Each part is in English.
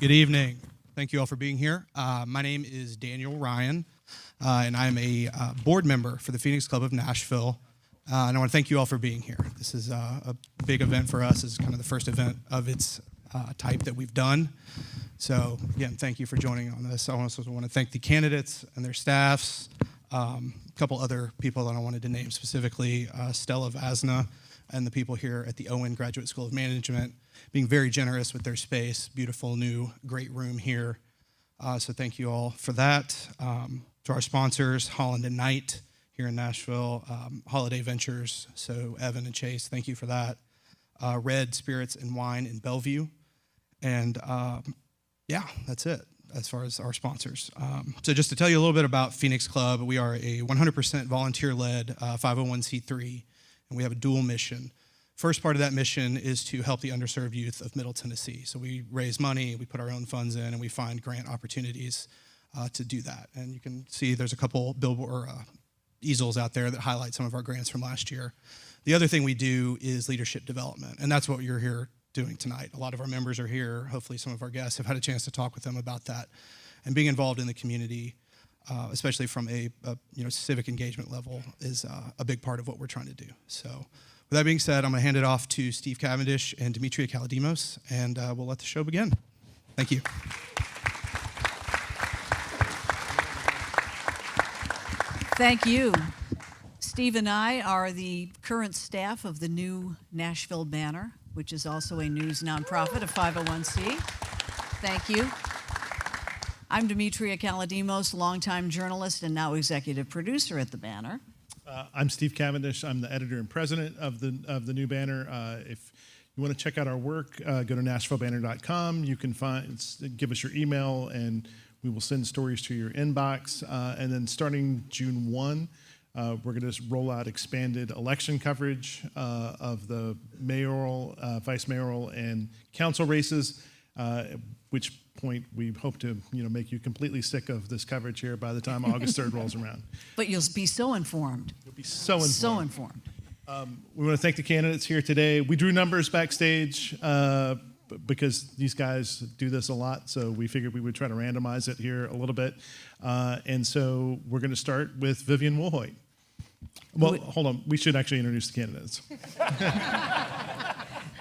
Good evening. Thank you all for being here. My name is Daniel Ryan, and I'm a board member for the Phoenix Club of Nashville. And I want to thank you all for being here. This is a big event for us. It's kind of the first event of its type that we've done. So again, thank you for joining on this. I also want to thank the candidates and their staffs, a couple other people that I wanted to name specifically, Stella Vasna, and the people here at the Owen Graduate School of Management, being very generous with their space. Beautiful, new, great room here. So thank you all for that. To our sponsors, Holland and Knight here in Nashville, Holiday Ventures, so Evan and Chase, thank you for that. Red Spirits and Wine in Bellevue. And yeah, that's it as far as our sponsors. So just to tell you a little bit about Phoenix Club, we are a 100% volunteer-led 501c3, and we have a dual mission. First part of that mission is to help the underserved youth of Middle Tennessee. So we raise money, we put our own funds in, and we find grant opportunities to do that. And you can see there's a couple billboard easels out there that highlight some of our grants from last year. The other thing we do is leadership development, and that's what you're here doing tonight. A lot of our members are here. Hopefully some of our guests have had a chance to talk with them about that. And being involved in the community, especially from a civic engagement level, is a big part of what we're trying to do. So with that being said, I'm going to hand it off to Steve Cavendish and Demetria Kaladimos, and we'll let the show begin. Thank you. Thank you. Steve and I are the current staff of the new Nashville Banner, which is also a news nonprofit, a 501c. Thank you. I'm Demetria Kaladimos, longtime journalist and now executive producer at the Banner. I'm Steve Cavendish. I'm the editor and president of the new Banner. If you want to check out our work, go to NashvilleBanner.com. You can give us your email, and we will send stories to your inbox. And then starting June 1, we're going to roll out expanded election coverage of the mayoral, vice mayoral, and council races, which point we hope to make you completely sick of this coverage here by the time August 3rd rolls around. But you'll be so informed. You'll be so informed. So informed. We want to thank the candidates here today. We drew numbers backstage because these guys do this a lot, so we figured we would try to randomize it here a little bit. And so we're going to start with Vivian Woolhoyt. Well, hold on. We should actually introduce the candidates.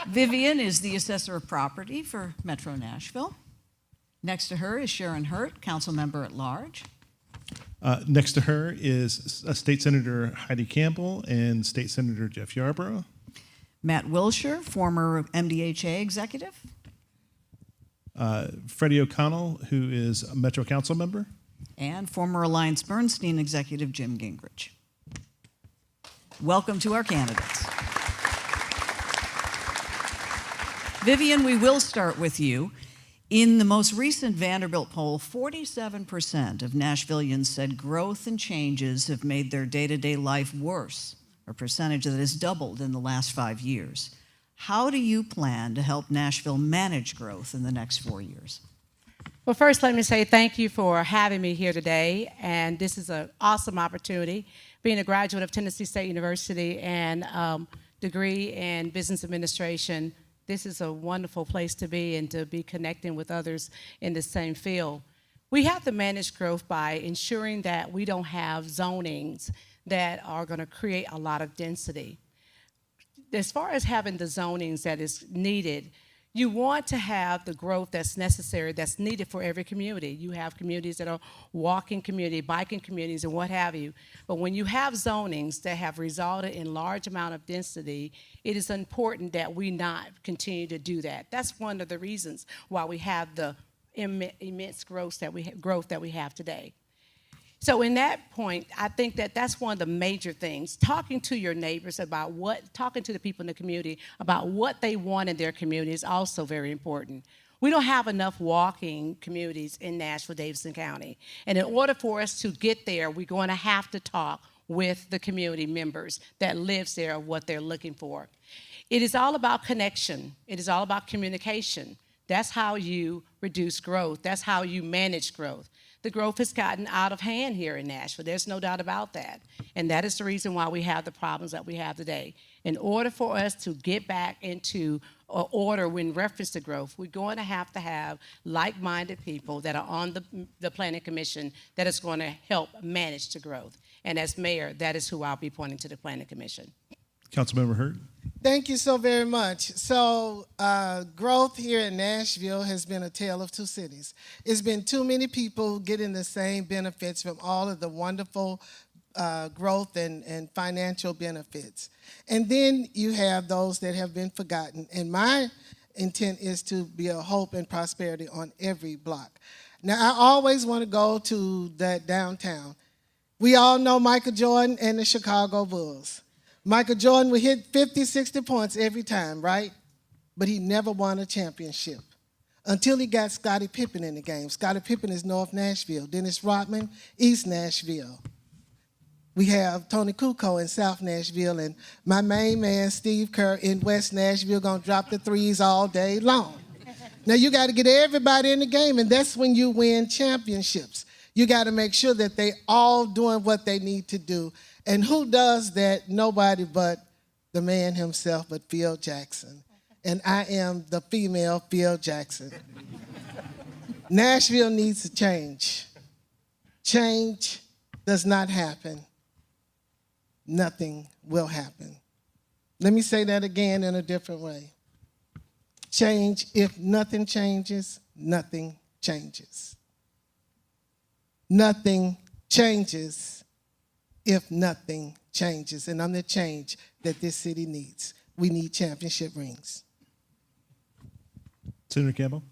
Vivian is the assessor of property for Metro Nashville. Next to her is Sharon Hurt, council member at large. Next to her is State Senator Heidi Campbell and State Senator Jeff Yarborough. Matt Wilshire, former MDHA executive. Freddie O'Connell, who is a Metro Council member. And former Alliance Bernstein executive Jim Gingrich. Welcome to our candidates. Vivian, we will start with you. In the most recent Vanderbilt poll, 47% of Nashvillians said growth and changes have made their day-to-day life worse, a percentage that has doubled in the last 5 years. How do you plan to help Nashville manage growth in the next 4 years? Well, first, let me say thank you for having me here today, and this is an awesome opportunity. Being a graduate of Tennessee State University and degree in business administration, this is a wonderful place to be and to be connecting with others in the same field. We have to manage growth by ensuring that we don't have zonings that are going to create a lot of density. As far as having the zonings that is needed, you want to have the growth that's necessary, that's needed for every community. You have communities that are walking community, biking communities, and what have you. But when you have zonings that have resulted in large amount of density, it is important that we not continue to do that. That's one of the reasons why we have the immense growth that we have today. So in that point, I think that that's one of the major things. Talking to your neighbors about talking to the people in the community about what they want in their community is also very important. We don't have enough walking communities in Nashville, Davidson County. And in order for us to get there, we're going to have to talk with the community members that lives there of what they're looking for. It is all about connection. It is all about communication. That's how you reduce growth. That's how you manage growth. The growth has gotten out of hand here in Nashville. There's no doubt about that. And that is the reason why we have the problems that we have today. In order for us to get back into order in reference to growth, we're going to have like-minded people that are on the Planning Commission that is going to help manage the growth. And as mayor, that is who I'll be pointing to the Planning Commission. Councilmember Hurt. Thank you so very much. So growth here in Nashville has been a tale of two cities. It's been too many people getting the same benefits from all of the wonderful growth and financial benefits. And then you have those that have been forgotten. And my intent is to be a hope and prosperity on every block. Now, I always want to go to that downtown. We all know Michael Jordan and the Chicago Bulls. Michael Jordan would hit 50, 60 points every time, right? But he never won a championship until he got Scottie Pippen in the game. Scottie Pippen is North Nashville. Dennis Rodman, East Nashville. We have Tony Kukoc in South Nashville, and my main man, Steve Kerr, in West Nashville, gonna drop the threes all day long. Now, you got to get everybody in the game, and that's when you win championships. You got to make sure that they all doing what they need to do. And who does that? Nobody but the man himself, but Phil Jackson. And I am the female Phil Jackson. Nashville needs to change. Change does not happen. Nothing will happen. Let me say that again in a different way. Change, if nothing changes, nothing changes. Nothing changes if nothing changes. And I'm the change that this city needs. We need championship rings. Senator Campbell.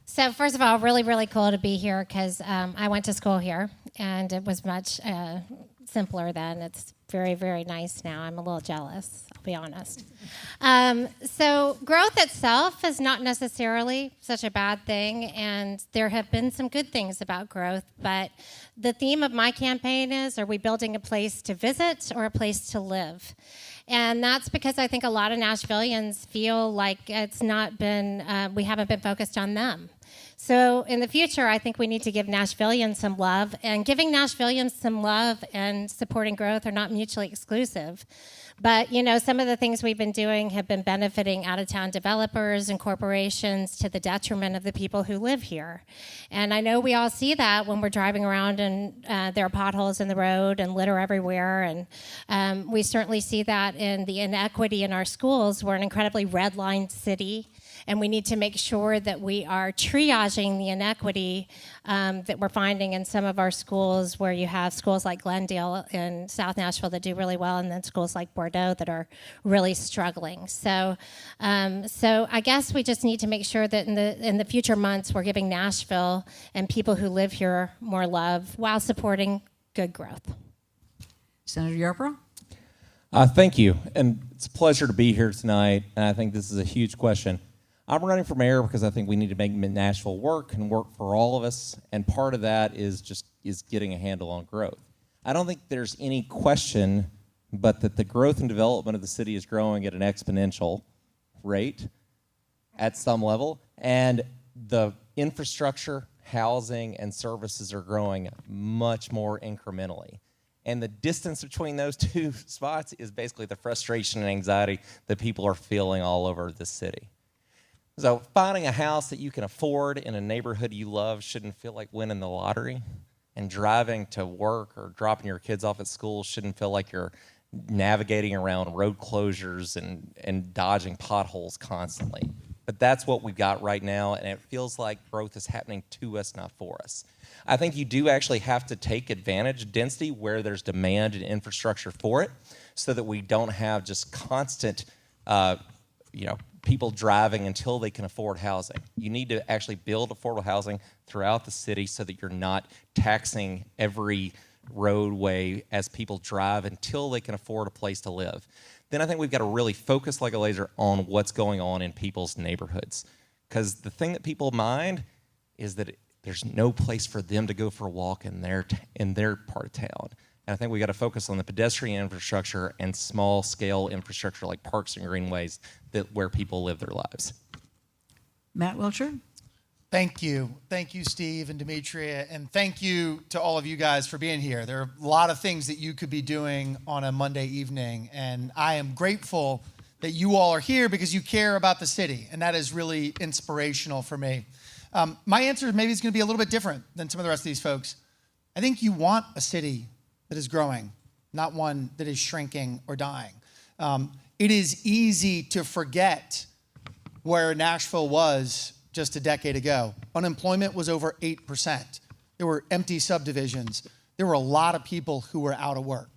So first of all, really, really cool to be here because I went to school here, and it was much simpler then. It's very, very nice now. I'm a little jealous, I'll be honest. So growth itself is not necessarily such a bad thing, and there have been some good things about growth, but the theme of my campaign is, are we building a place to visit or a place to live? And that's because I think a lot of Nashvillians feel like it's not been, we haven't been focused on them. So in the future, I think we need to give Nashvillians some love, and giving Nashvillians some love and supporting growth are not mutually exclusive. But, you know, some of the things we've been doing have been benefiting out-of-town developers and corporations to the detriment of the people who live here. And I know we all see that when we're driving around and there are potholes in the road and litter everywhere. And we certainly see that in the inequity in our schools. We're an incredibly red-lined city, and we need to make sure that we are triaging the inequity that we're finding in some of our schools, where you have schools like Glendale in South Nashville that do really well, and then schools like Bordeaux that are really struggling. So I guess we just need to make sure that in the future months we're giving Nashville and people who live here more love while supporting good growth. Senator Yarborough? Thank you, and it's a pleasure to be here tonight, and I think this is a huge question. I'm running for mayor because I think we need to make Nashville work and work for all of us, and part of that is getting a handle on growth. I don't think there's any question but that the growth and development of the city is growing at an exponential rate at some level, and the infrastructure, housing, and services are growing much more incrementally. And the distance between those two spots is basically the frustration and anxiety that people are feeling all over the city. So finding a house that you can afford in a neighborhood you love shouldn't feel like winning the lottery. And driving to work or dropping your kids off at school shouldn't feel like you're navigating around road closures and dodging potholes constantly. But that's what we've got right now, and it feels like growth is happening to us, not for us. I think you do actually have to take advantage of density where there's demand and infrastructure for it, so that we don't have just constant, people driving until they can afford housing. You need to actually build affordable housing throughout the city so that you're not taxing every roadway as people drive until they can afford a place to live. Then I think we've got to really focus like a laser on what's going on in people's neighborhoods. Because the thing that people mind is that there's no place for them to go for a walk in their part of town. And I think we got to focus on the pedestrian infrastructure and small scale infrastructure like parks and greenways where people live their lives. Matt Wiltshire? Thank you. Thank you, Steve and Demetria, and thank you to all of you guys for being here. There are a lot of things that you could be doing on a Monday evening, and I am grateful that you all are here because you care about the city, and that is really inspirational for me. My answer maybe is going to be a little bit different than some of the rest of these folks. I think you want a city that is growing, not one that is shrinking or dying. It is easy to forget where Nashville was just a decade ago. Unemployment was over 8%. There were empty subdivisions. There were a lot of people who were out of work.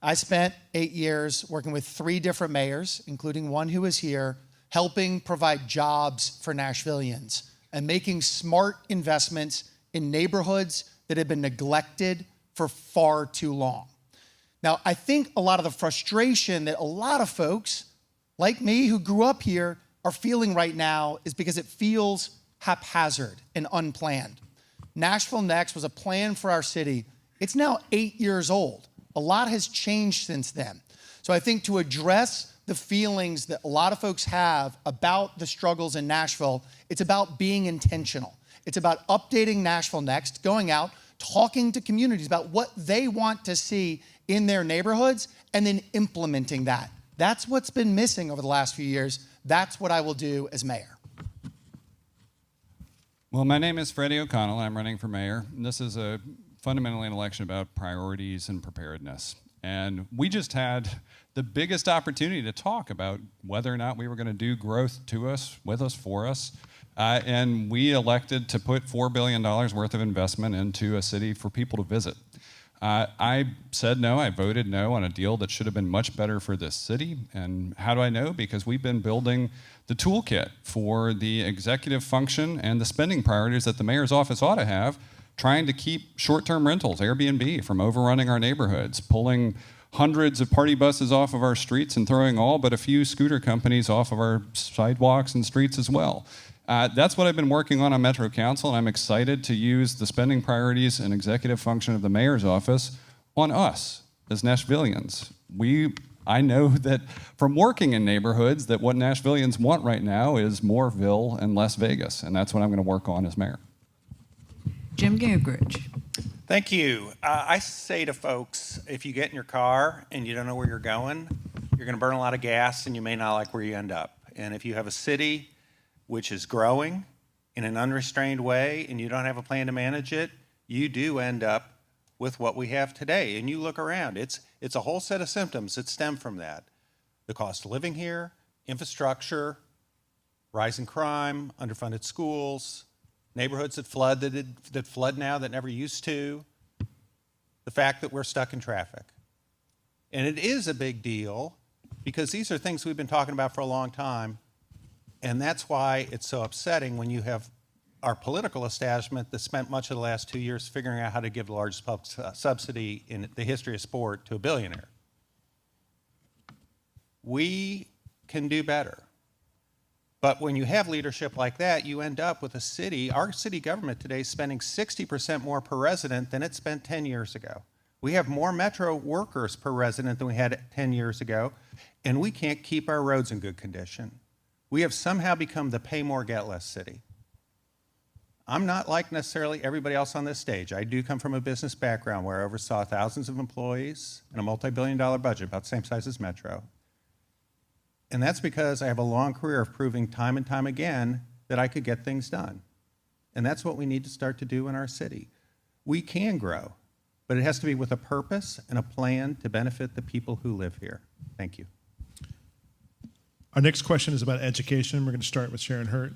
I spent 8 years working with 3 different mayors, including one who is here, helping provide jobs for Nashvillians and making smart investments in neighborhoods that have been neglected for far too long. Now, I think a lot of the frustration that a lot of folks like me who grew up here are feeling right now is because it feels haphazard and unplanned. Nashville Next was a plan for our city. It's now 8 years old. A lot has changed since then. So I think to address the feelings that a lot of folks have about the struggles in Nashville, it's about being intentional. It's about updating Nashville Next, going out, talking to communities about what they want to see in their neighborhoods, and then implementing that. That's what's been missing over the last few years. That's what I will do as mayor. Well, my name is Freddie O'Connell. I'm running for mayor. And this is fundamentally an election about priorities and preparedness. And we just had the biggest opportunity to talk about whether or not we were going to do growth to us, with us, for us. And we elected to put $4 billion worth of investment into a city for people to visit. I said no, I voted no on a deal that should have been much better for this city. And how do I know? Because we've been building the toolkit for the executive function and the spending priorities that the mayor's office ought to have, trying to keep short-term rentals, Airbnb, from overrunning our neighborhoods, pulling hundreds of party buses off of our streets and throwing all but a few scooter companies off of our sidewalks and streets as well. That's what I've been working on Metro Council, and I'm excited to use the spending priorities and executive function of the mayor's office on us as Nashvillians. I know that from working in neighborhoods that what Nashvillians want right now is more Ville and less Vegas, and that's what I'm going to work on as mayor. Jim Gingrich. Thank you. I say to folks, if you get in your car and you don't know where you're going, you're going to burn a lot of gas and you may not like where you end up. And if you have a city which is growing in an unrestrained way and you don't have a plan to manage it, you do end up with what we have today. And you look around, it's a whole set of symptoms that stem from that. The cost of living here, infrastructure, rising crime, underfunded schools, neighborhoods that flood now that never used to, the fact that we're stuck in traffic. And it is a big deal because these are things we've been talking about for a long time. And that's why it's so upsetting when you have our political establishment that spent much of the last 2 years figuring out how to give the largest public subsidy in the history of sport to a billionaire. We can do better. But when you have leadership like that, you end up with a city, our city government today is spending 60% more per resident than it spent 10 years ago. We have more Metro workers per resident than we had 10 years ago, and we can't keep our roads in good condition. We have somehow become the pay more, get less city. I'm not like necessarily everybody else on this stage. I do come from a business background where I oversaw thousands of employees and a multi-billion-dollar budget, about the same size as Metro. And that's because I have a long career of proving time and time again that I could get things done. And that's what we need to start to do in our city. We can grow, but it has to be with a purpose and a plan to benefit the people who live here. Thank you. Our next question is about education. We're going to start with Sharon Hurt.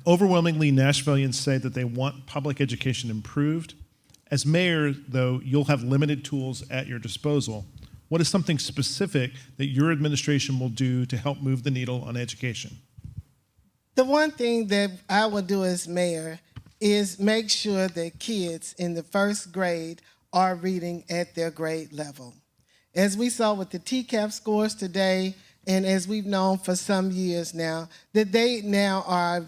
Overwhelmingly, Nashvillians say that they want public education improved. As mayor, though, you'll have limited tools at your disposal. What is something specific that your administration will do to help move the needle on education? The one thing that I will do as mayor is make sure that kids in the first grade are reading at their grade level. As we saw with the TCAP scores today, and as we've known for some years now, that they now are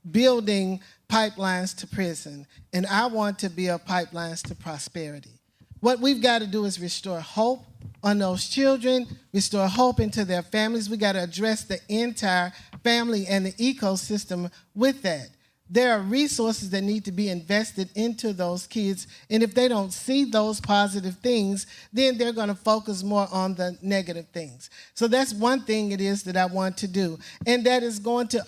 building pipelines to prison. And I want to build pipelines to prosperity. What we've got to do is restore hope on those children, restore hope into their families. We got to address the entire family and the ecosystem with that. There are resources that need to be invested into those kids, and if they don't see those positive things, then they're going to focus more on the negative things. So that's one thing it is that I want to do, and that is going to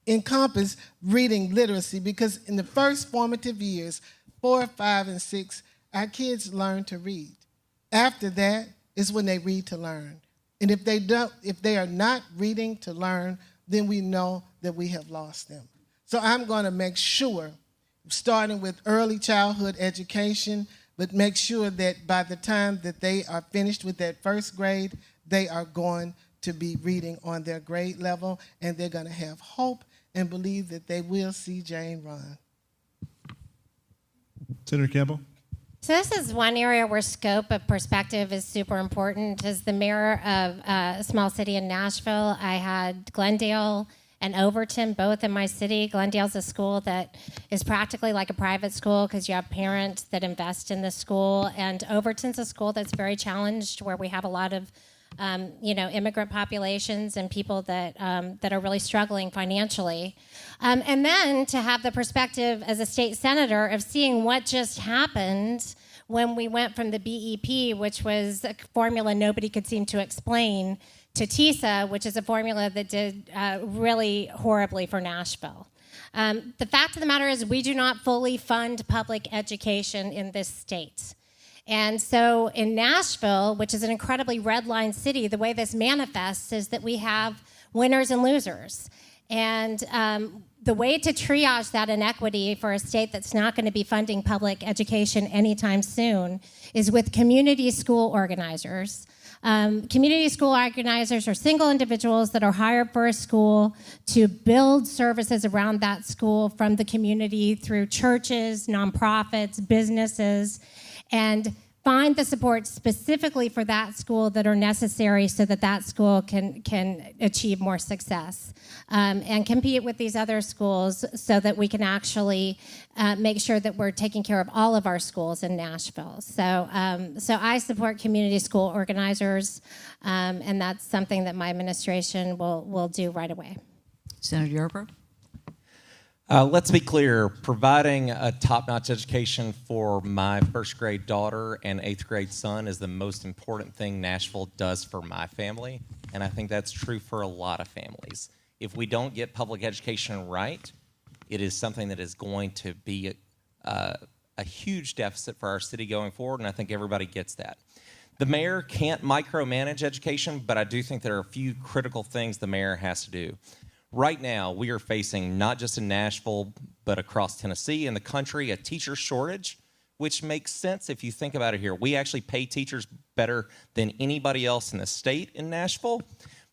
encompass reading literacy, because in the first formative years, 4, 5, and 6, our kids learn to read. After that is when they read to learn. And if they are not reading to learn, then we know that we have lost them. So I'm going to make sure, starting with early childhood education, but make sure that by the time that they are finished with that first grade, they are going to be reading on their grade level, and they're going to have hope and believe that they will see Jane run. Senator Campbell? So this is one area where scope of perspective is super important. As the mayor of a small city in Nashville, I had Glendale and Overton, both in my city. Glendale's a school that is practically like a private school because you have parents that invest in the school. And Overton's a school that's very challenged, where we have a lot of immigrant populations and people that are really struggling financially. And then to have the perspective as a state senator of seeing what just happened when we went from the BEP, which was a formula nobody could seem to explain, to TISA, which is a formula that did really horribly for Nashville. The fact of the matter is we do not fully fund public education in this state. And so in Nashville, which is an incredibly red-line city, the way this manifests is that we have winners and losers. And the way to triage that inequity for a state that's not going to be funding public education anytime soon is with community school organizers. Community school organizers are single individuals that are hired for a school to build services around that school from the community through churches, nonprofits, businesses, and find the support specifically for that school that are necessary so that that school can achieve more success and compete with these other schools so that we can actually make sure that we're taking care of all of our schools in Nashville. So I support community school organizers, and that's something that my administration will do right away. Senator Yerper? Let's be clear, providing a top-notch education for my first grade daughter and 8th grade son is the most important thing Nashville does for my family, and I think that's true for a lot of families. If we don't get public education right, it is something that is going to be a huge deficit for our city going forward, and I think everybody gets that. The mayor can't micromanage education, but I do think there are a few critical things the mayor has to do. Right now, we are facing, not just in Nashville, but across Tennessee and the country, a teacher shortage, which makes sense if you think about it here. We actually pay teachers better than anybody else in the state in Nashville,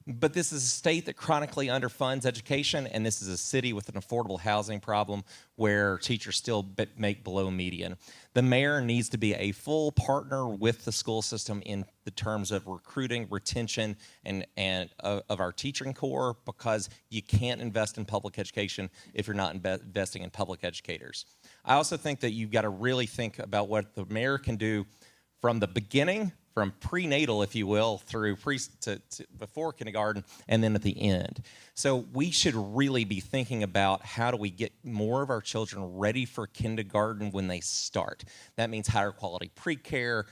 but this is a state that chronically underfunds education, and this is a city with an affordable housing problem where teachers still make below median. The mayor needs to be a full partner with the school system in the terms of recruiting, retention, and of our teaching corps, because you can't invest in public education if you're not investing in public educators. I also think that you've got to really think about what the mayor can do from the beginning, from prenatal, if you will, through to before kindergarten, and then at the end. So we should really be thinking about how do we get more of our children ready for kindergarten when they start. That means higher quality pre-care,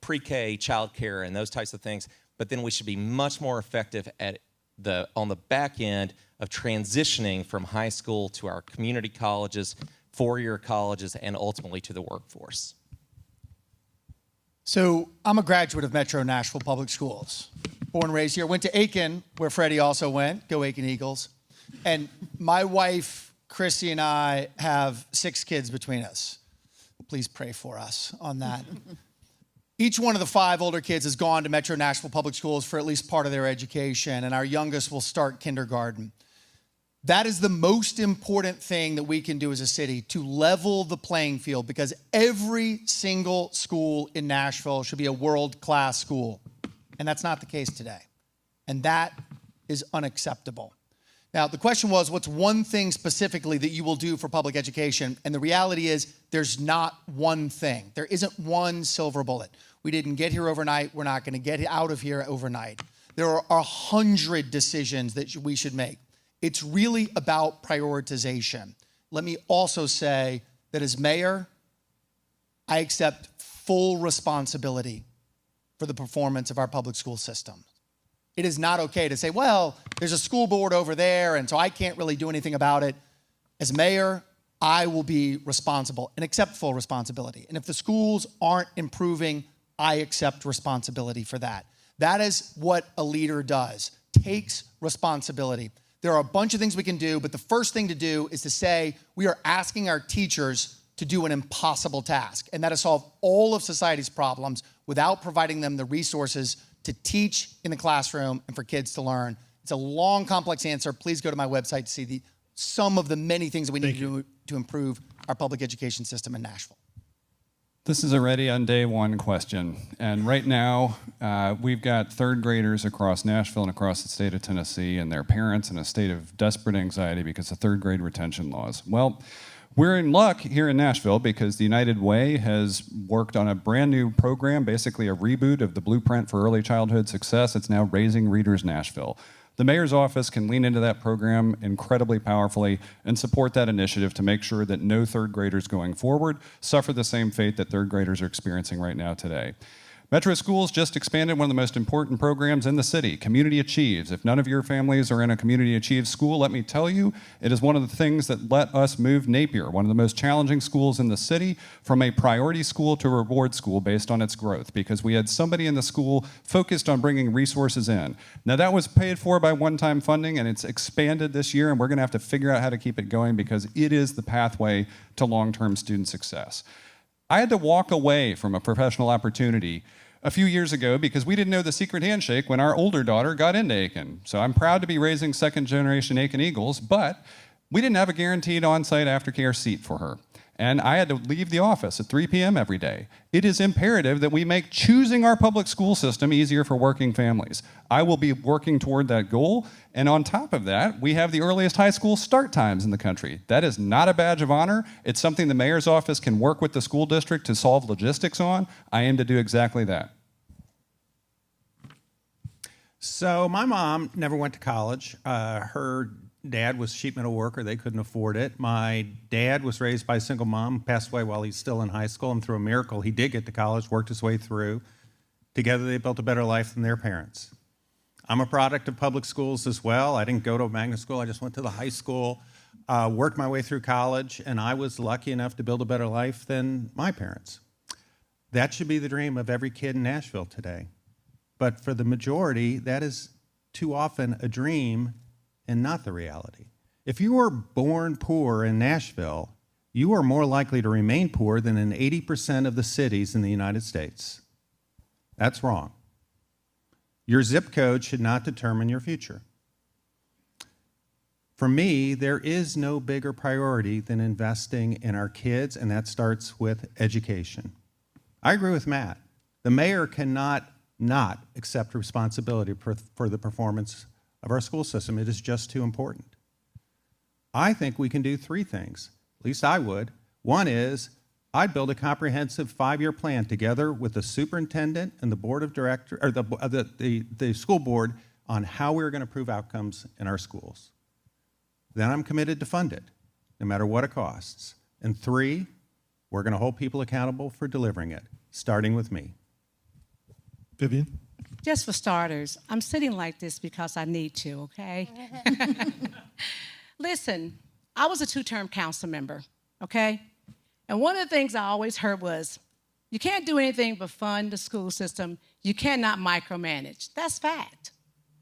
pre-K, child care, and those types of things. But then we should be much more effective on the back end of transitioning from high school to our community colleges, four-year colleges, and ultimately to the workforce. So I'm a graduate of Metro Nashville Public Schools. Born and raised here. Went to Aiken, where Freddie also went. Go Aiken Eagles. And my wife, Christy, and I have 6 kids between us. Please pray for us on that. Each one of the 5 older kids has gone to Metro Nashville Public Schools for at least part of their education, and our youngest will start kindergarten. That is the most important thing that we can do as a city, to level the playing field, because every single school in Nashville should be a world-class school. And that's not the case today. And that is unacceptable. Now, the question was, what's one thing specifically that you will do for public education? And the reality is, there's not one thing. There isn't one silver bullet. We didn't get here overnight. We're not going to get out of here overnight. there are 100 decisions that we should make. It's really about prioritization. Let me also say that as mayor, I accept full responsibility for the performance of our public school system. It is not okay to say, well, there's a school board over there, and so I can't really do anything about it. As mayor, I will be responsible and accept full responsibility. And if the schools aren't improving, I accept responsibility for that. That is what a leader does, takes responsibility. There are a bunch of things we can do, but the first thing to do is to say we are asking our teachers to do an impossible task, and that is solve all of society's problems without providing them the resources to teach in the classroom and for kids to learn. It's a long, complex answer. Please go to my website to see some of the many things that we need to do to improve our public education system in Nashville. This is a ready on day one question. And right now, we've got third graders across Nashville and across the state of Tennessee and their parents in a state of desperate anxiety because of third grade retention laws. Well, we're in luck here in Nashville because the United Way has worked on a brand new program, basically a reboot of the Blueprint for Early Childhood Success. It's now Raising Readers Nashville. The mayor's office can lean into that program incredibly powerfully and support that initiative to make sure that no third graders going forward suffer the same fate that third graders are experiencing right now today. Metro Schools just expanded one of the most important programs in the city, Community Achieves. If none of your families are in a Community Achieves school, let me tell you, it is one of the things that let us move Napier, one of the most challenging schools in the city, from a priority school to a reward school based on its growth, because we had somebody in the school focused on bringing resources in. Now that was paid for by one-time funding, and it's expanded this year, and we're gonna have to figure out how to keep it going because it is the pathway to long-term student success. I had to walk away from a professional opportunity a few years ago because we didn't know the secret handshake when our older daughter got into Aiken. So I'm proud to be raising second-generation Aiken Eagles, but we didn't have a guaranteed on-site aftercare seat for her. And I had to leave the office at 3 p.m. every day. It is imperative that we make choosing our public school system easier for working families. I will be working toward that goal. And on top of that, we have the earliest high school start times in the country. That is not a badge of honor. It's something the mayor's office can work with the school district to solve logistics on. I aim to do exactly that. So my mom never went to college. Her dad was sheet metal worker. They couldn't afford it. My dad was raised by a single mom, passed away while he's still in high school, and through a miracle, he did get to college, worked his way through. Together, they built a better life than their parents. I'm a product of public schools as well. I didn't go to a magnet school. I just went to the high school, worked my way through college, and I was lucky enough to build a better life than my parents. That should be the dream of every kid in Nashville today. But for the majority, that is too often a dream and not the reality. If you were born poor in Nashville, you are more likely to remain poor than in 80% of the cities in the United States. That's wrong. Your zip code should not determine your future. For me, there is no bigger priority than investing in our kids, and that starts with education. I agree with Matt. The mayor cannot not accept responsibility for the performance of our school system. It is just too important. I think we can do three things. At least I would. One is I'd build a comprehensive 5-year plan together with the superintendent and the board of directors, or the school board, on how we're going to improve outcomes in our schools. Then I'm committed to fund it, no matter what it costs. And 3, we're going to hold people accountable for delivering it, starting with me. Vivian? Just for starters, I'm sitting like this because I need to, okay? Listen, I was a 2-term council member, okay? And one of the things I always heard was, you can't do anything but fund the school system. You cannot micromanage. That's fact.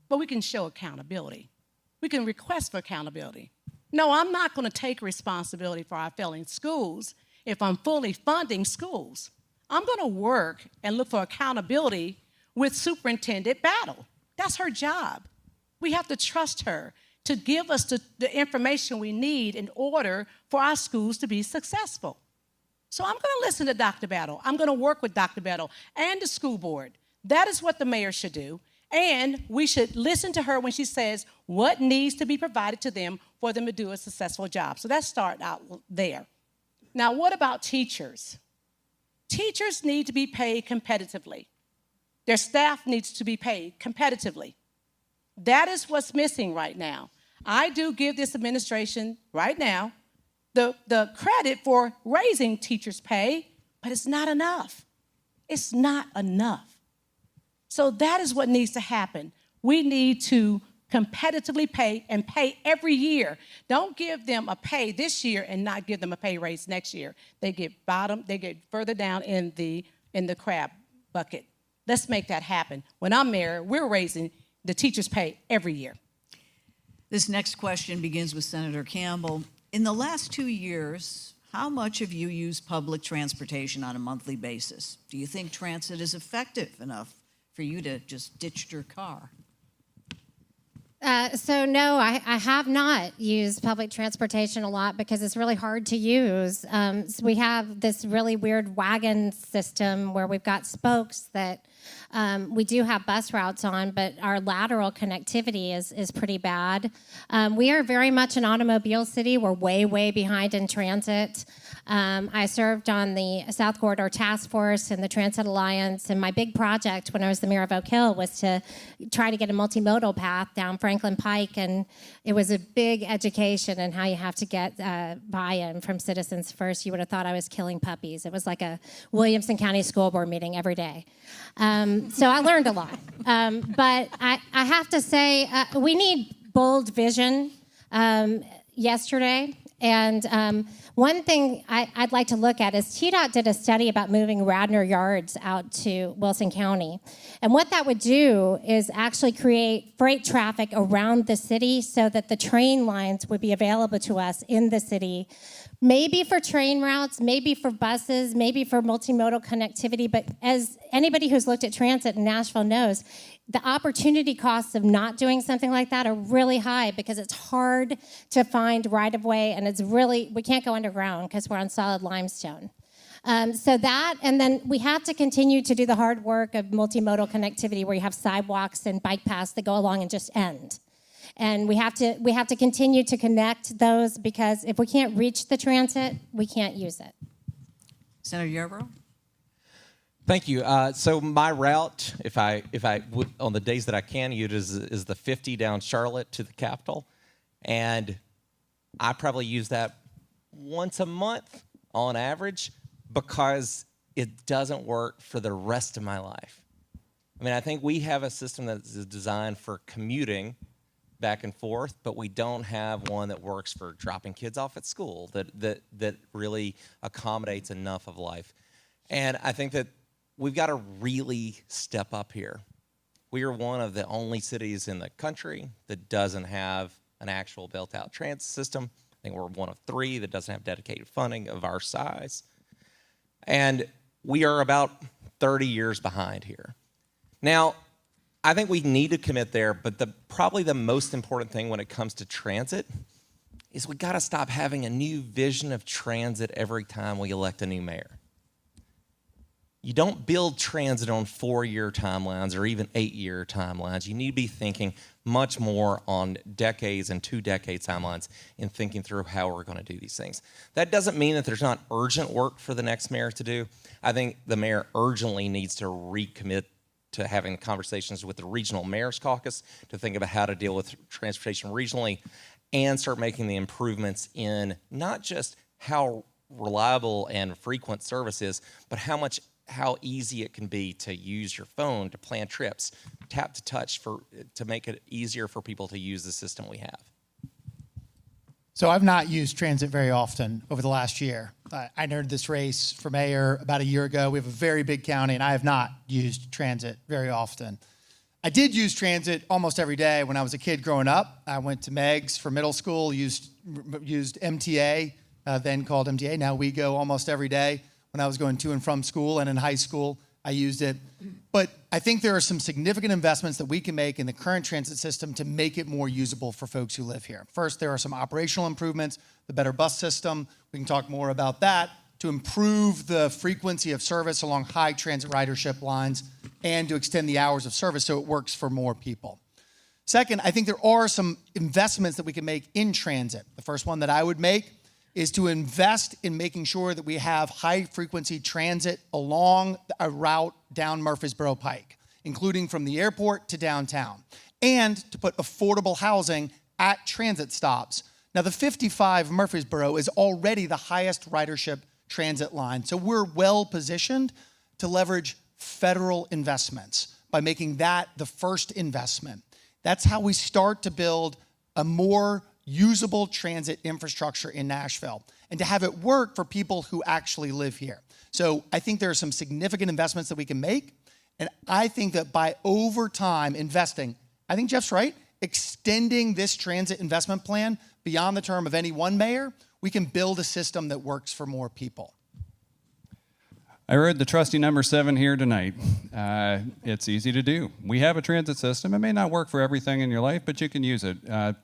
But we can show accountability. We can request for accountability. No, I'm not going to take responsibility for our failing schools if I'm fully funding schools. I'm going to work and look for accountability with Superintendent Battle. That's her job. We have to trust her to give us the information we need in order for our schools to be successful. So I'm going to listen to Dr. Battle. I'm going to work with Dr. Battle and the school board. That is what the mayor should do. And we should listen to her when she says what needs to be provided to them for them to do a successful job. So let's start out there. Now, what about teachers? Teachers need to be paid competitively. Their staff needs to be paid competitively. That is what's missing right now. I do give this administration right now the credit for raising teachers' pay, but it's not enough. It's not enough. So that is what needs to happen. We need to competitively pay and pay every year. Don't give them a pay this year and not give them a pay raise next year. They get further down in the crab bucket. Let's make that happen. When I'm mayor, we're raising the teachers' pay every year. This next question begins with Senator Campbell. In the last 2 years, how much have you used public transportation on a monthly basis? Do you think transit is effective enough for you to just ditch your car? So no, I have not used public transportation a lot because it's really hard to use. So we have this really weird wagon system where we've got spokes that we do have bus routes on, but our lateral connectivity is pretty bad. We are very much an automobile city. We're way, way behind in transit. I served on the South Corridor Task Force and the Transit Alliance, and my big project when I was the mayor of Oak Hill was to try to get a multimodal path down Franklin Pike, and it was a big education in how you have to get buy-in from citizens first. You would have thought I was killing puppies. It was like a Williamson County School Board meeting every day. So I learned a lot. But I have to say, we need bold vision yesterday. And one thing I'd like to look at is TDOT did a study about moving Radnor Yards out to Wilson County. And what that would do is actually create freight traffic around the city so that the train lines would be available to us in the city, maybe for train routes, maybe for buses, maybe for multimodal connectivity. But as anybody who's looked at transit in Nashville knows, the opportunity costs of not doing something like that are really high because it's hard to find right-of-way, and it's really, we can't go underground because we're on solid limestone. So that, and then we have to continue to do the hard work of multimodal connectivity where you have sidewalks and bike paths that go along and just end. And we have to continue to connect those because if we can't reach the transit, we can't use it. Senator Yarborough? Thank you. So my route, if I would, on the days that I can use, is the 50 down Charlotte to the Capitol, and I probably use that once a month on average because it doesn't work for the rest of my life. I mean, I think we have a system that is designed for commuting back and forth, but we don't have one that works for dropping kids off at school that really accommodates enough of life. And I think that we've got to really step up here. We are one of the only cities in the country that doesn't have an actual built-out transit system. I think we're one of 3 that doesn't have dedicated funding of our size. And we are about 30 years behind here. Now, I think we need to commit there, but probably the most important thing when it comes to transit is we got to stop having a new vision of transit every time we elect a new mayor. You don't build transit on 4-year timelines or even 8-year timelines. You need to be thinking much more on decades and 2-decade timelines in thinking through how we're going to do these things. That doesn't mean that there's not urgent work for the next mayor to do. I think the mayor urgently needs to recommit to having conversations with the regional mayor's caucus to think about how to deal with transportation regionally and start making the improvements in not just how reliable and frequent service is, but how easy it can be to use your phone to plan trips, tap to touch to make it easier for people to use the system we have. So I've not used transit very often over the last year. I entered this race for mayor about a year ago. We have a very big county, and I have not used transit very often. I did use transit almost every day when I was a kid growing up. I went to Meg's for middle school, used MTA, then called MTA. Now we go almost every day. When I was going to and from school and in high school, I used it. But I think there are some significant investments that we can make in the current transit system to make it more usable for folks who live here. First, there are some operational improvements, the better bus system. We can talk more about that to improve the frequency of service along high transit ridership lines and to extend the hours of service so it works for more people. Second, I think there are some investments that we can make in transit. The first one that I would make is to invest in making sure that we have high-frequency transit along a route down Murfreesboro Pike, including from the airport to downtown. and to put affordable housing at transit stops. Now, the 55 Murfreesboro is already the highest ridership transit line, so we're well positioned to leverage federal investments by making that the first investment. That's how we start to build a more usable transit infrastructure in Nashville and to have it work for people who actually live here. So I think there are some significant investments that we can make, and I think that by over time investing, I think Jeff's right, extending this transit investment plan beyond the term of any one mayor, we can build a system that works for more people. I rode the trusty number 7 here tonight. It's easy to do. We have a transit system. It may not work for everything in your life, but you can use it.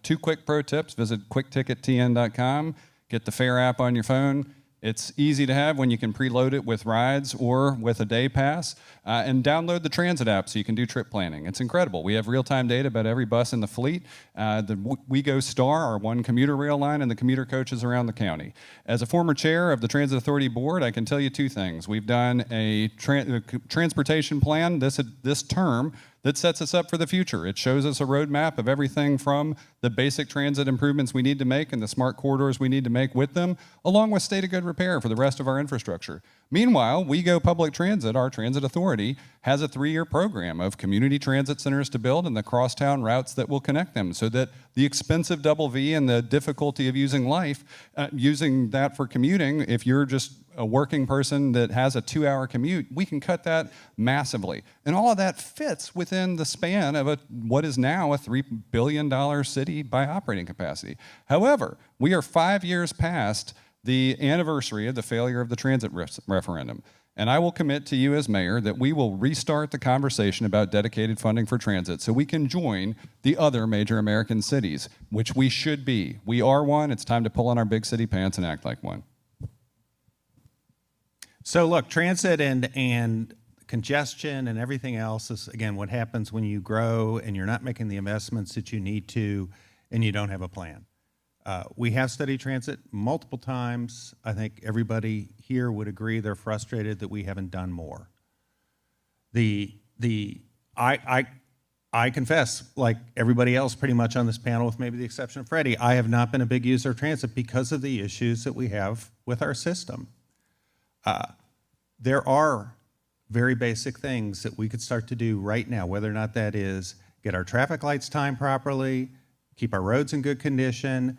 2 quick pro tips. Visit quicktickettn.com. Get the fare app on your phone. It's easy to have when you can preload it with rides or with a day pass. And download the transit app so you can do trip planning. It's incredible. We have real-time data about every bus in the fleet. The WeGo Star, our one commuter rail line, and the commuter coaches around the county. As a former chair of the Transit Authority Board, I can tell you 2 things. We've done a transportation plan this term that sets us up for the future. It shows us a roadmap of everything from the basic transit improvements we need to make and the smart corridors we need to make with them, along with state of good repair for the rest of our infrastructure. Meanwhile, WeGo Public Transit, our transit authority, has a 3-year program of community transit centers to build and the crosstown routes that will connect them so that the expensive double V and the difficulty of using that for commuting, if you're just a working person that has a 2-hour commute, we can cut that massively. And all of that fits within the span of what is now a $3 billion city by operating capacity. However, we are 5 years past the anniversary of the failure of the transit referendum. And I will commit to you as mayor that we will restart the conversation about dedicated funding for transit so we can join the other major American cities, which we should be. We are one. It's time to pull on our big city pants and act like one. So look, transit and congestion and everything else is, again, what happens when you grow and you're not making the investments that you need to and you don't have a plan. We have studied transit multiple times. I think everybody here would agree they're frustrated that we haven't done more. I confess, like everybody else pretty much on this panel, with maybe the exception of Freddie, I have not been a big user of transit because of the issues that we have with our system. There are very basic things that we could start to do right now, whether or not that is get our traffic lights timed properly, keep our roads in good condition,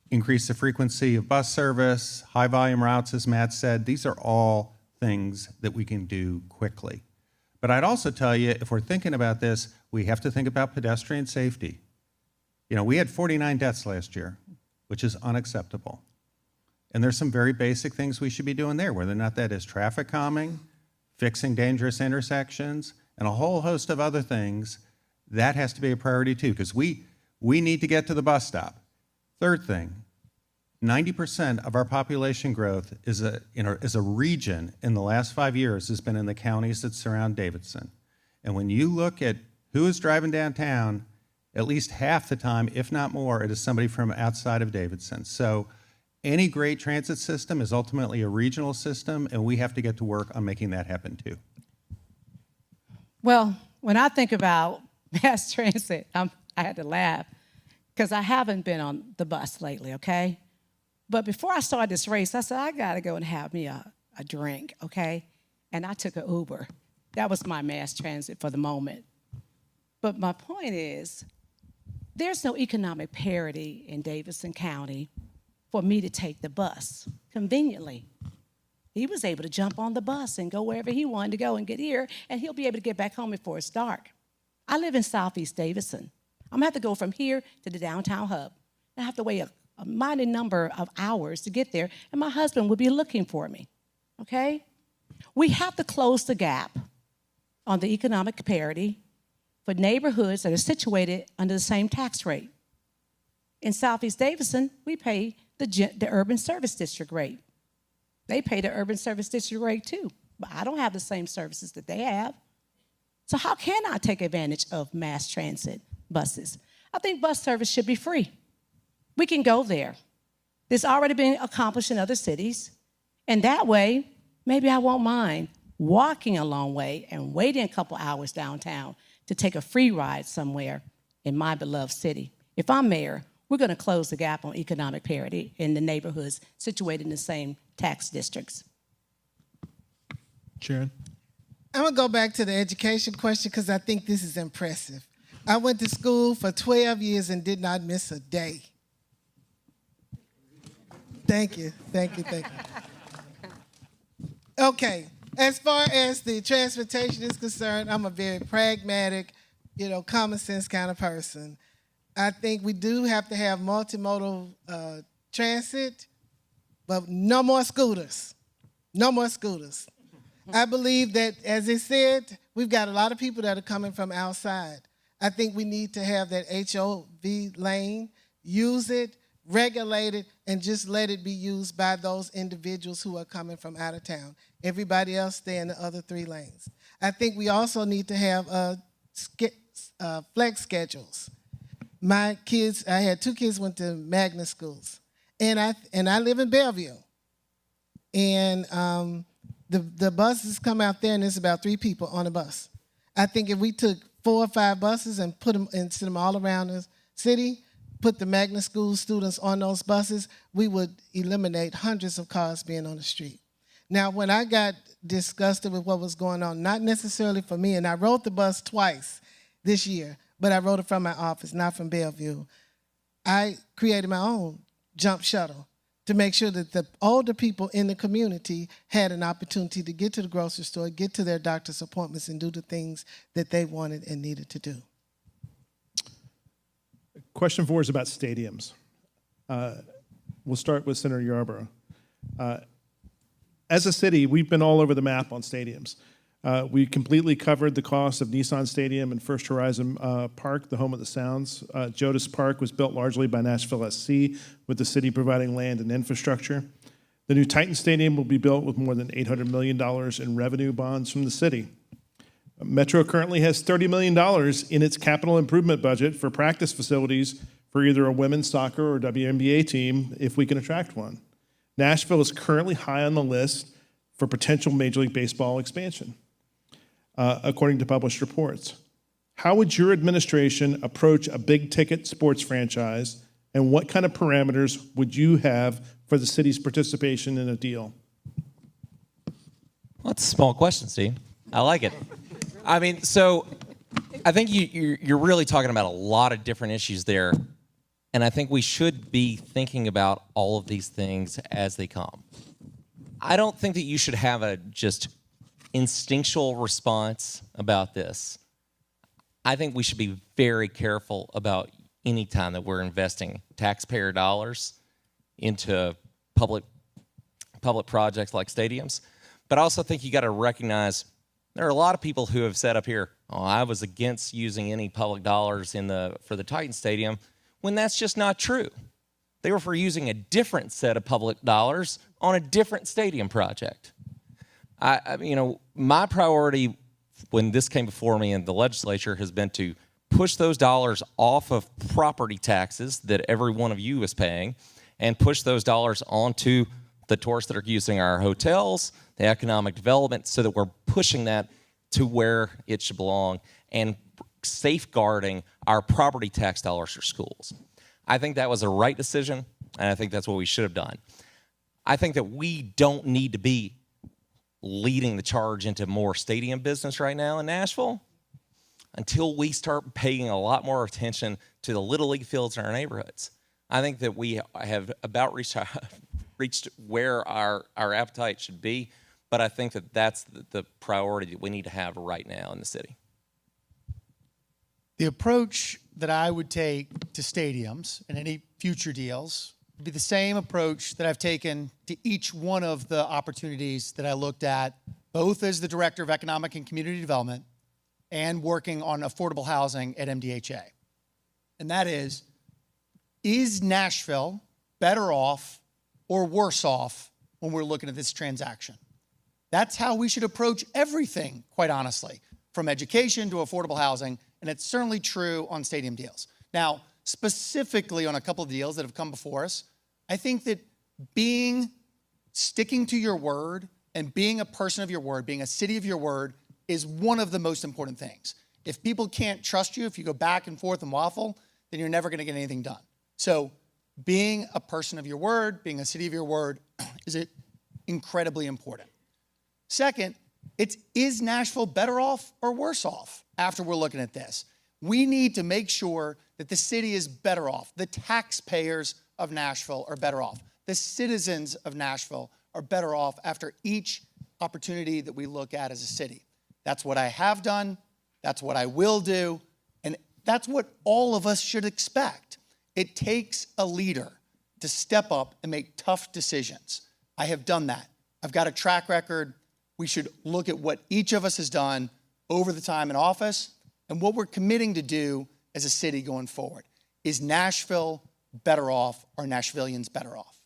increase the frequency of bus service, high volume routes, as Matt said. These are all things that we can do quickly. But I'd also tell you, if we're thinking about this, we have to think about pedestrian safety. You know, we had 49 deaths last year, which is unacceptable. And there's some very basic things we should be doing there, whether or not that is traffic calming, fixing dangerous intersections, and a whole host of other things. That has to be a priority too, because we need to get to the bus stop. Third thing, 90% of our population growth is a region in the last 5 years has been in the counties that surround Davidson. And when you look at who is driving downtown, at least half the time, if not more, it is somebody from outside of Davidson. So any great transit system is ultimately a regional system, and we have to get to work on making that happen too. Well, when I think about mass transit, I had to laugh because I haven't been on the bus lately, okay? But before I started this race, I said, I got to go and have me a drink, okay? And I took an Uber. That was my mass transit for the moment. But my point is, there's no economic parity in Davidson County for me to take the bus conveniently. He was able to jump on the bus and go wherever he wanted to go and get here, and he'll be able to get back home before it's dark. I live in Southeast Davidson. I'm gonna have to go from here to the downtown hub. I have to wait a mighty number of hours to get there, and my husband will be looking for me, okay? We have to close the gap on the economic parity for neighborhoods that are situated under the same tax rate. In Southeast Davidson, we pay the urban service district rate. They pay the urban service district rate too, but I don't have the same services that they have. So how can I take advantage of mass transit buses? I think bus service should be free. We can go there. It's already been accomplished in other cities. And that way, maybe I won't mind walking a long way and waiting a couple hours downtown to take a free ride somewhere in my beloved city. If I'm mayor, we're going to close the gap on economic parity in the neighborhoods situated in the same tax districts. Sharon? I'm going to go back to the education question because I think this is impressive. I went to school for 12 years and did not miss a day. Thank you. Okay, as far as the transportation is concerned, I'm a very pragmatic, common sense kind of person. I think we do have to have multimodal transit, but no more scooters. No more scooters. I believe that, as it said, we've got a lot of people that are coming from outside. I think we need to have that HOV lane, use it, regulate it, and just let it be used by those individuals who are coming from out of town. Everybody else stay in the other 3 lanes. I think we also need to have flex schedules. My kids, I had 2 kids went to magnet schools, and I live in Bellevue, and the buses come out there, and there's about 3 people on a bus. I think if we took 4 or 5 buses and put them and send them all around the city, put the magnet school students on those buses, we would eliminate hundreds of cars being on the street. Now, when I got disgusted with what was going on, not necessarily for me, and I rode the bus twice this year, but I rode it from my office, not from Bellevue. I created my own jump shuttle to make sure that the older people in the community had an opportunity to get to the grocery store, get to their doctor's appointments, and do the things that they wanted and needed to do. Question 4 is about stadiums. We'll start with Senator Yarborough. As a city, we've been all over the map on stadiums. We completely covered the cost of Nissan Stadium and First Horizon Park, the home of the Sounds. Jodis Park was built largely by Nashville SC, with the city providing land and infrastructure. The new Titan Stadium will be built with more than $800 million in revenue bonds from the city. Metro currently has $30 million in its capital improvement budget for practice facilities for either a women's soccer or WNBA team, if we can attract one. Nashville is currently high on the list for potential Major League Baseball expansion, according to published reports. How would your administration approach a big-ticket sports franchise, and what kind of parameters would you have for the city's participation in a deal? Well, that's a small question, Steve. I like it. I mean, so I think you're really talking about a lot of different issues there, and I think we should be thinking about all of these things as they come. I don't think that you should have a just instinctual response about this. I think we should be very careful about any time that we're investing taxpayer dollars into public projects like stadiums. But I also think you got to recognize there are a lot of people who have said up here, "Oh, I was against using any public dollars for the Titan Stadium," when that's just not true. They were for using a different set of public dollars on a different stadium project. My priority when this came before me in the legislature has been to push those dollars off of property taxes that every one of you is paying and push those dollars onto the tourists that are using our hotels, the economic development, so that we're pushing that to where it should belong and safeguarding our property tax dollars for schools. I think that was a right decision, and I think that's what we should have done. I think that we don't need to be leading the charge into more stadium business right now in Nashville until we start paying a lot more attention to the Little League fields in our neighborhoods. I think that we have about reached where our appetite should be, but I think that that's the priority that we need to have right now in the city. The approach that I would take to stadiums and any future deals would be the same approach that I've taken to each one of the opportunities that I looked at, both as the Director of Economic and Community Development and working on affordable housing at MDHA. And that is Nashville better off or worse off when we're looking at this transaction? That's how we should approach everything, quite honestly, from education to affordable housing, and it's certainly true on stadium deals. Now, specifically on a couple of deals that have come before us, I think that sticking to your word and being a person of your word, being a city of your word, is one of the most important things. If people can't trust you, if you go back and forth and waffle, then you're never going to get anything done. So being a person of your word, being a city of your word is incredibly important. Second, is Nashville better off or worse off after we're looking at this? We need to make sure that the city is better off. The taxpayers of Nashville are better off. The citizens of Nashville are better off after each opportunity that we look at as a city. That's what I have done. That's what I will do. And that's what all of us should expect. It takes a leader to step up and make tough decisions. I have done that. I've got a track record. We should look at what each of us has done over the time in office and what we're committing to do as a city going forward. Is Nashville better off or are Nashvillians better off?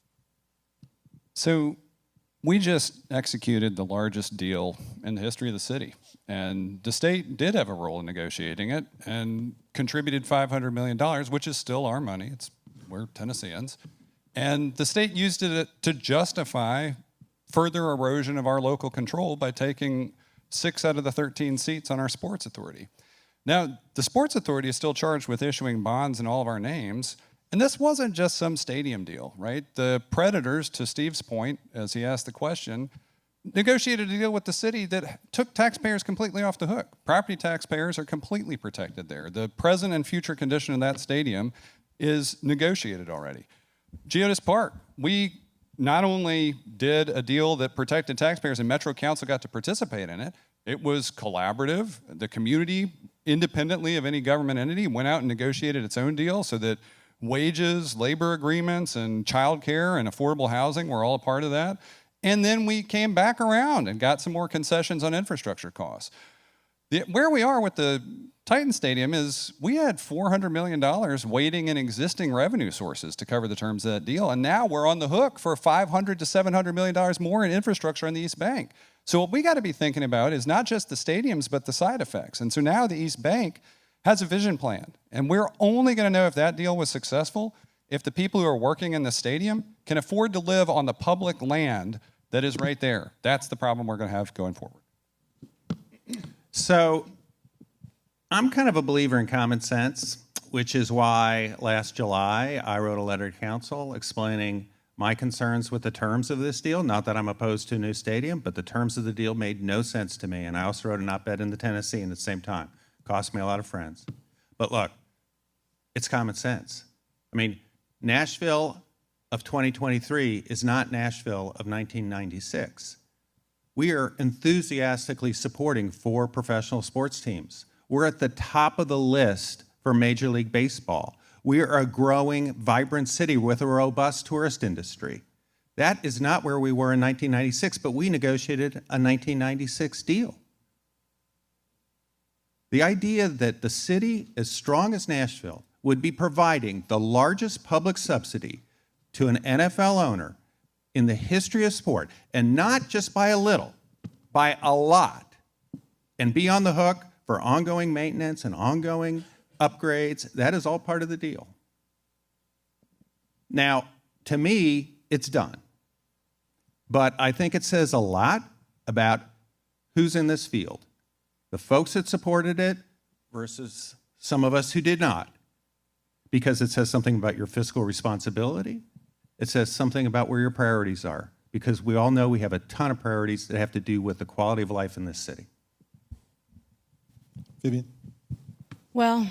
So we just executed the largest deal in the history of the city. And the state did have a role in negotiating it and contributed $500 million, which is still our money. We're Tennesseans. And the state used it to justify further erosion of our local control by taking 6 out of the 13 seats on our sports authority. Now, the sports authority is still charged with issuing bonds in all of our names. And this wasn't just some stadium deal, right? The Predators, to Steve's point, as he asked the question, negotiated a deal with the city that took taxpayers completely off the hook. Property taxpayers are completely protected there. The present and future condition of that stadium is negotiated already. Geodis Park, we not only did a deal that protected taxpayers and Metro Council got to participate in it, it was collaborative. The community, independently of any government entity, went out and negotiated its own deal so that wages, labor agreements, and childcare and affordable housing were all a part of that. And then we came back around and got some more concessions on infrastructure costs. Where we are with the Titan Stadium is we had $400 million waiting in existing revenue sources to cover the terms of that deal. And now we're on the hook for $500 to $700 million more in infrastructure on the East Bank. So what we got to be thinking about is not just the stadiums, but the side effects. And so now the East Bank has a vision plan. And we're only going to know if that deal was successful if the people who are working in the stadium can afford to live on the public land that is right there. That's the problem we're going to have going forward. So I'm kind of a believer in common sense, which is why last July I wrote a letter to council explaining my concerns with the terms of this deal. Not that I'm opposed to a new stadium, but the terms of the deal made no sense to me. And I also wrote an op-ed in the Tennessee at the same time. Cost me a lot of friends. But look, it's common sense. I mean, Nashville of 2023 is not Nashville of 1996. We are enthusiastically supporting 4 professional sports teams. We're at the top of the list for Major League Baseball. We are a growing, vibrant city with a robust tourist industry. That is not where we were in 1996, but we negotiated a 1996 deal. The idea that the city as strong as Nashville would be providing the largest public subsidy to an NFL owner in the history of sport, and not just by a little, by a lot, and be on the hook for ongoing maintenance and ongoing upgrades, that is all part of the deal. Now, to me, it's done. But I think it says a lot about who's in this field. The folks that supported it versus some of us who did not. Because it says something about your fiscal responsibility. It says something about where your priorities are. Because we all know we have a ton of priorities that have to do with the quality of life in this city. Vivian? Well,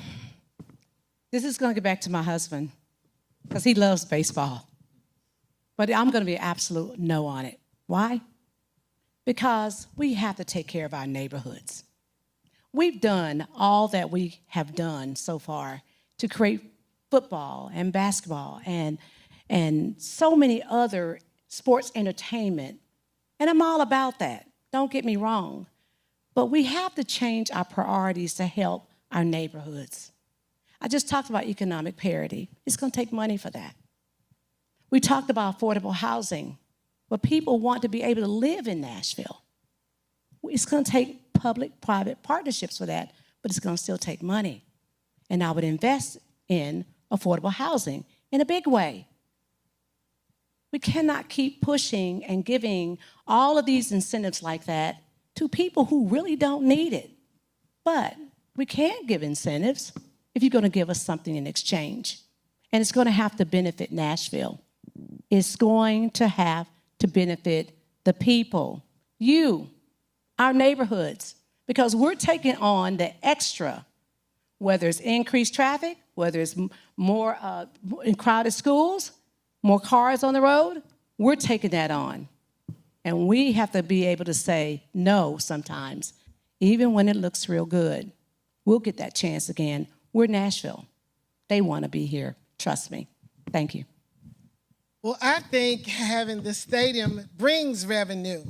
this is going to get back to my husband because he loves baseball. But I'm going to be absolute no on it. Why? Because we have to take care of our neighborhoods. We've done all that we have done so far to create football and basketball and so many other sports entertainment. And I'm all about that. Don't get me wrong. But we have to change our priorities to help our neighborhoods. I just talked about economic parity. It's going to take money for that. We talked about affordable housing, but people want to be able to live in Nashville. It's going to take public-private partnerships for that, but it's going to still take money. And I would invest in affordable housing in a big way. We cannot keep pushing and giving all of these incentives like that to people who really don't need it. But We can't give incentives if you're going to give us something in exchange. And it's going to have to benefit Nashville. It's going to have to benefit the people, you, our neighborhoods, because we're taking on the extra, whether it's increased traffic, whether it's more in crowded schools, more cars on the road, we're taking that on. And we have to be able to say no sometimes, even when it looks real good. We'll get that chance again. We're Nashville. They want to be here. Trust me. Thank you. Well, I think having the stadium brings revenue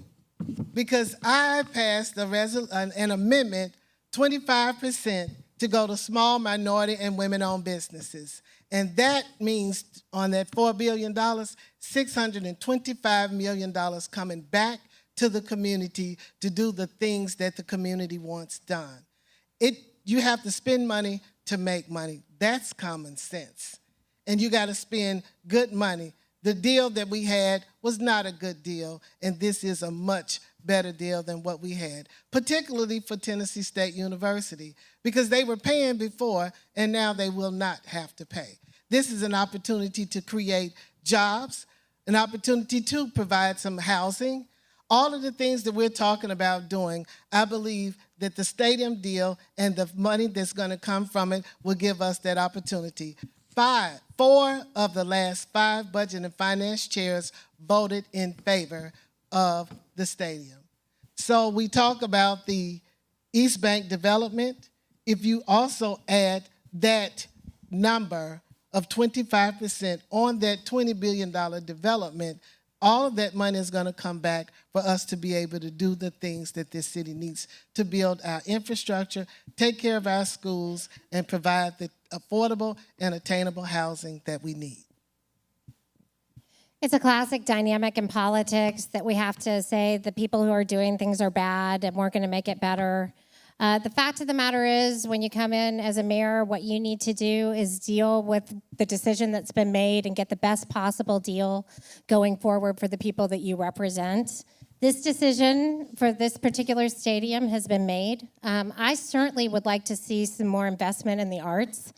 because I passed an amendment, 25%, to go to small minority and women-owned businesses. And that means on that $4 billion, $625 million coming back to the community to do the things that the community wants done. You have to spend money to make money. That's common sense. And you got to spend good money. The deal that we had was not a good deal, and this is a much better deal than what we had, particularly for Tennessee State University, because they were paying before, and now they will not have to pay. This is an opportunity to create jobs, an opportunity to provide some housing. All of the things that we're talking about doing, I believe that the stadium deal and the money that's going to come from it will give us that opportunity. 4 of the last 5 budget and finance chairs voted in favor of the stadium. So we talk about the East Bank development. If you also add that number of 25% on that $20 billion development, all of that money is going to come back for us to be able to do the things that this city needs to build our infrastructure, take care of our schools, and provide the affordable and attainable housing that we need. It's a classic dynamic in politics that we have to say the people who are doing things are bad and we're going to make it better. The fact of the matter is, when you come in as a mayor, what you need to do is deal with the decision that's been made and get the best possible deal going forward for the people that you represent. This decision for this particular stadium has been made. I certainly would like to see some more investment in the arts.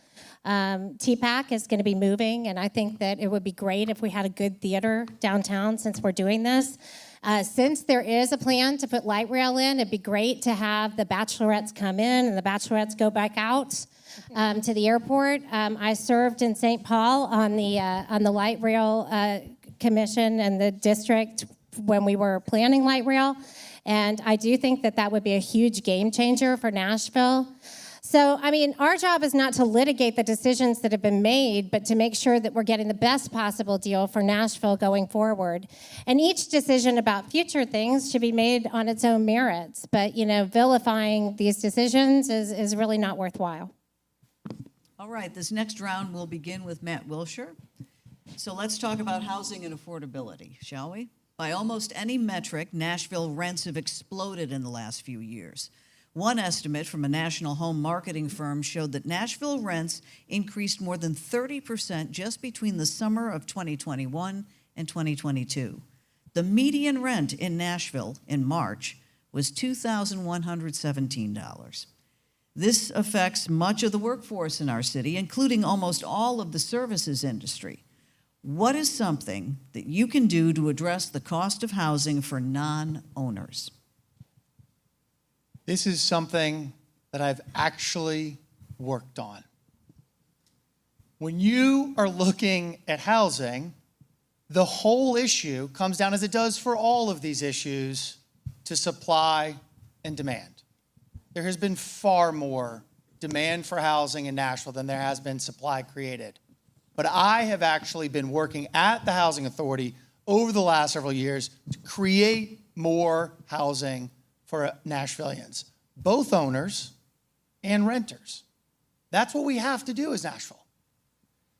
TPAC is going to be moving, and I think that it would be great if we had a good theater downtown since we're doing this. Since there is a plan to put light rail in, it'd be great to have the bachelorettes come in and the bachelorettes go back out to the airport. I served in St. Paul on the light rail commission and the district when we were planning light rail, and I do think that that would be a huge game changer for Nashville. So, I mean, our job is not to litigate the decisions that have been made, but to make sure that we're getting the best possible deal for Nashville going forward. And each decision about future things should be made on its own merits. But, you know, vilifying these decisions is really not worthwhile. All right, this next round will begin with Matt Wilshire. So let's talk about housing and affordability, shall we? By almost any metric, Nashville rents have exploded in the last few years. One estimate from a national home marketing firm showed that Nashville rents increased more than 30% just between the summer of 2021 and 2022. The median rent in Nashville in March was $2,117. This affects much of the workforce in our city, including almost all of the services industry. What is something that you can do to address the cost of housing for non-owners? This is something that I've actually worked on. When you are looking at housing, the whole issue comes down, as it does for all of these issues, to supply and demand. There has been far more demand for housing in Nashville than there has been supply created. But I have actually been working at the Housing Authority over the last several years to create more housing for Nashvillians, both owners and renters. That's what we have to do as Nashville.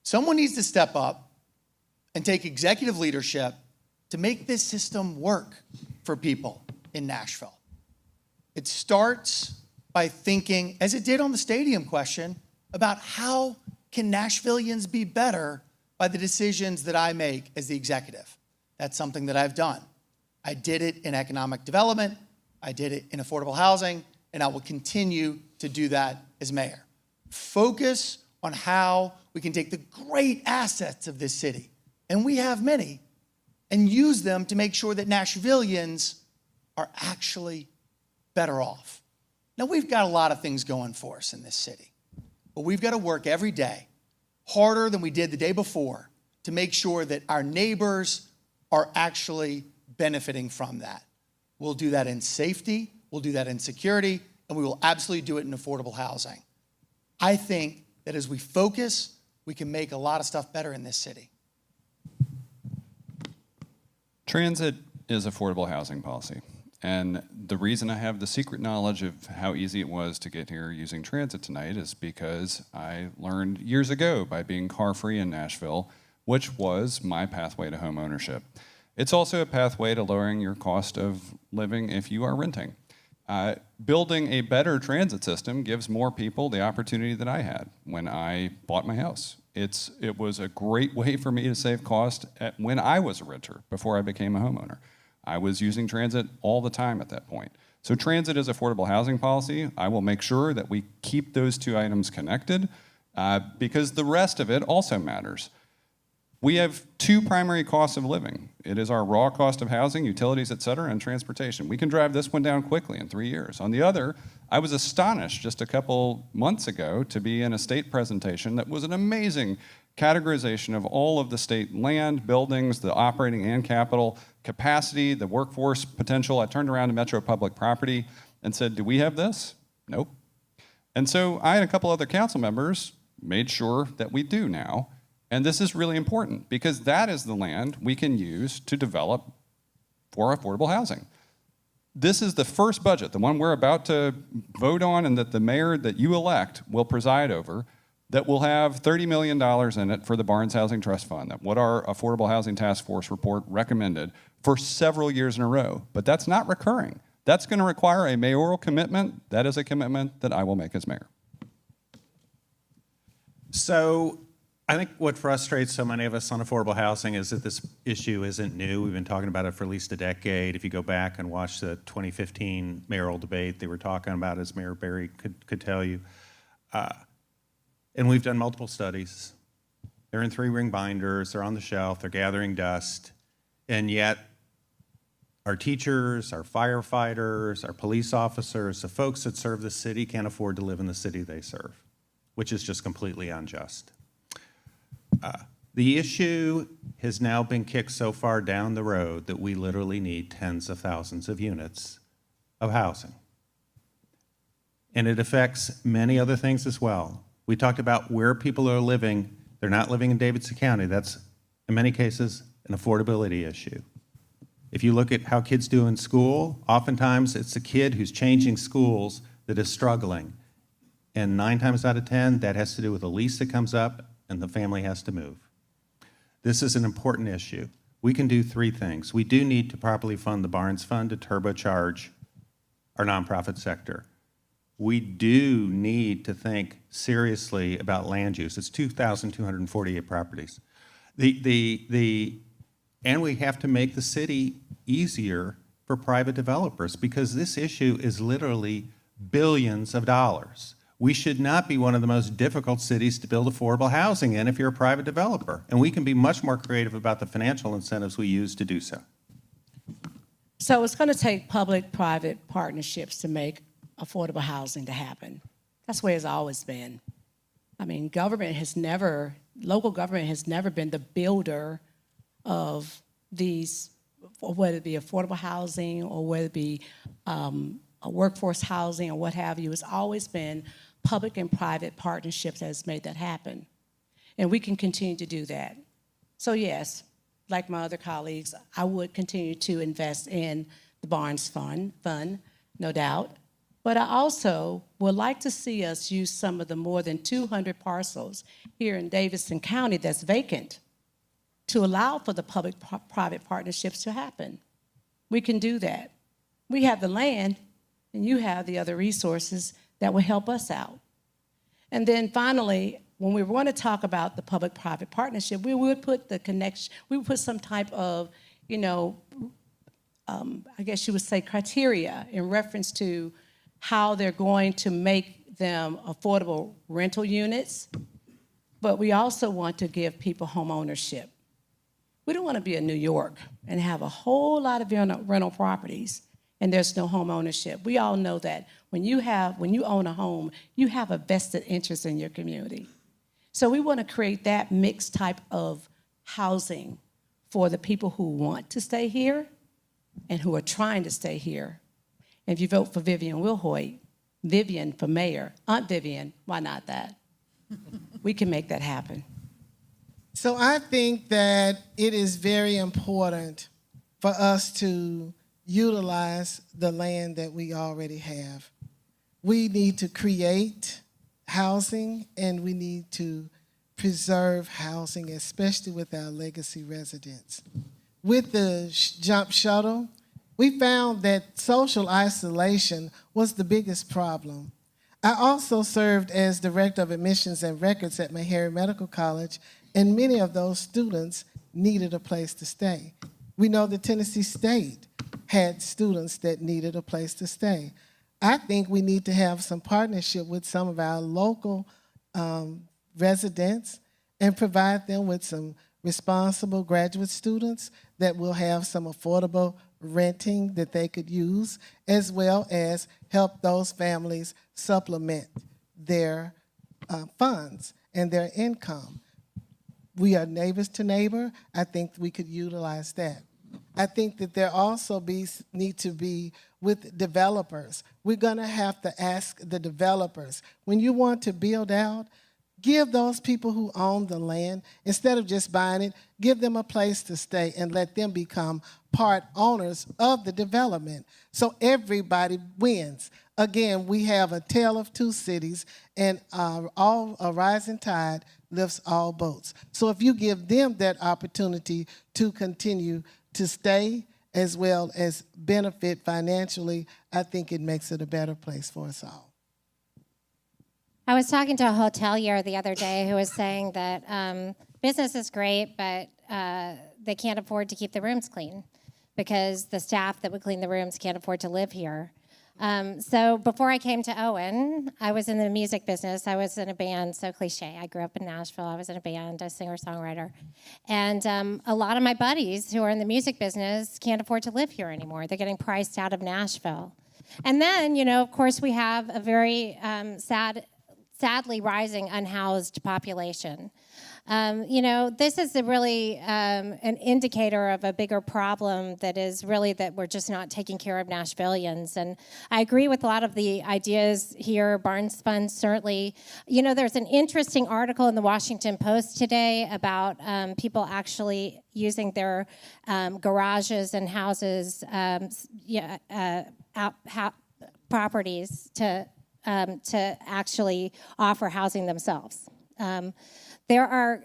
Someone needs to step up and take executive leadership to make this system work for people in Nashville. It starts by thinking, as it did on the stadium question, about how can Nashvillians be better by the decisions that I make as the executive. That's something that I've done. I did it in economic development, I did it in affordable housing, and I will continue to do that as mayor. Focus on how we can take the great assets of this city, and we have many, and use them to make sure that Nashvillians are actually better off. Now, we've got a lot of things going for us in this city, but we've got to work every day harder than we did the day before to make sure that our neighbors are actually benefiting from that. We'll do that in safety, we'll do that in security, and we will absolutely do it in affordable housing. I think that as we focus, we can make a lot of stuff better in this city. Transit is affordable housing policy. And the reason I have the secret knowledge of how easy it was to get here using transit tonight is because I learned years ago by being car-free in Nashville, which was my pathway to home ownership. It's also a pathway to lowering your cost of living if you are renting. Building a better transit system gives more people the opportunity that I had when I bought my house. It was a great way for me to save cost when I was a renter, before I became a homeowner. I was using transit all the time at that point. So transit is affordable housing policy. I will make sure that we keep those two items connected because the rest of it also matters. We have two primary costs of living. It is our raw cost of housing, utilities, et cetera, and transportation. We can drive this one down quickly in 3 years. On the other, I was astonished just a couple months ago to be in a state presentation that was an amazing categorization of all of the state land, buildings, the operating and capital capacity, the workforce potential. I turned around to Metro Public Property and said, do we have this? Nope. And so I and a couple other council members made sure that we do now. And this is really important because that is the land we can use to develop for affordable housing. This is the first budget, the one we're about to vote on and that the mayor that you elect will preside over, that will have $30 million in it for the Barnes Housing Trust Fund, that what our Affordable Housing Task Force report recommended for several years in a row. But that's not recurring. That's going to require a mayoral commitment. That is a commitment that I will make as mayor. So I think what frustrates so many of us on affordable housing is that this issue isn't new. We've been talking about it for at least a decade. If you go back and watch the 2015 mayoral debate, they were talking about it, as Mayor Berry could tell you. And we've done multiple studies. They're in 3-ring binders, they're on the shelf, they're gathering dust, and yet our teachers, our firefighters, our police officers, the folks that serve the city can't afford to live in the city they serve, which is just completely unjust. The issue has now been kicked so far down the road that we literally need tens of thousands of units of housing. And it affects many other things as well. We talked about where people are living. They're not living in Davidson County. That's, in many cases, an affordability issue. If you look at how kids do in school, oftentimes it's the kid who's changing schools that is struggling. And 9 times out of 10, that has to do with a lease that comes up and the family has to move. This is an important issue. We can do 3 things. We do need to properly fund the Barnes Fund to turbocharge our nonprofit sector. We do need to think seriously about land use. It's 2,248 properties. And we have to make the city easier for private developers because this issue is literally billions of dollars. We should not be one of the most difficult cities to build affordable housing in if you're a private developer. And we can be much more creative about the financial incentives we use to do so. So it's going to take public-private partnerships to make affordable housing to happen. That's the way it's always been. I mean, local government has never been the builder of these, whether it be affordable housing or whether it be a workforce housing or what have you. It's always been public and private partnerships that has made that happen. And we can continue to do that. So yes, like my other colleagues, I would continue to invest in the Barnes Fund, no doubt. But I also would like to see us use some of the more than 200 parcels here in Davidson County that's vacant to allow for the public-private partnerships to happen. We can do that. We have the land, and you have the other resources that will help us out. And then finally, when we want to talk about the public-private partnership, we would put the connection, we would put some type of, I guess you would say criteria in reference to how they're going to make get them affordable rental units, but we also want to give people home ownership. We don't want to be in New York and have a whole lot of rental properties and there's no home ownership. We all know that when you own a home, you have a vested interest in your community. So we want to create that mixed type of housing for the people who want to stay here and who are trying to stay here. And if you vote for Vivian Wilhoit, Vivian for mayor, Aunt Vivian, why not that? We can make that happen. So I think that it is very important for us to utilize the land that we already have. We need to create housing, and we need to preserve housing, especially with our legacy residents. With the jump shuttle, we found that social isolation was the biggest problem. I also served as Director of Admissions and Records at Mayoral Medical College, and many of those students needed a place to stay. We know that Tennessee State had students that needed a place to stay. I think we need to have some partnership with some of our local residents and provide them with some responsible graduate students that will have some affordable renting that they could use, as well as help those families supplement their funds and their income. We are neighbors to neighbor. I think we could utilize that. I think that there also need to be with developers. We're going to have to ask the developers, when you want to build out, give those people who own the land, instead of just buying it, give them a place to stay and let them become part owners of the development. So everybody wins. Again, we have a tale of two cities, and a rising tide lifts all boats. So if you give them that opportunity to continue to stay as well as benefit financially, I think it makes it a better place for us all. I was talking to a hotelier the other day who was saying that business is great, but they can't afford to keep the rooms clean because the staff that would clean the rooms can't afford to live here. So before I came to Owen, I was in the music business. I was in a band, so cliche. I grew up in Nashville. I was in a band, a singer-songwriter. And a lot of my buddies who are in the music business can't afford to live here anymore. They're getting priced out of Nashville. And then, of course, we have a very sadly rising unhoused population. This is really an indicator of a bigger problem that is really that we're just not taking care of Nashvillians. And I agree with a lot of the ideas here. Barnes Fund, certainly. There's an interesting article in the Washington Post today about people actually using their garages and houses, properties to actually offer housing themselves. There are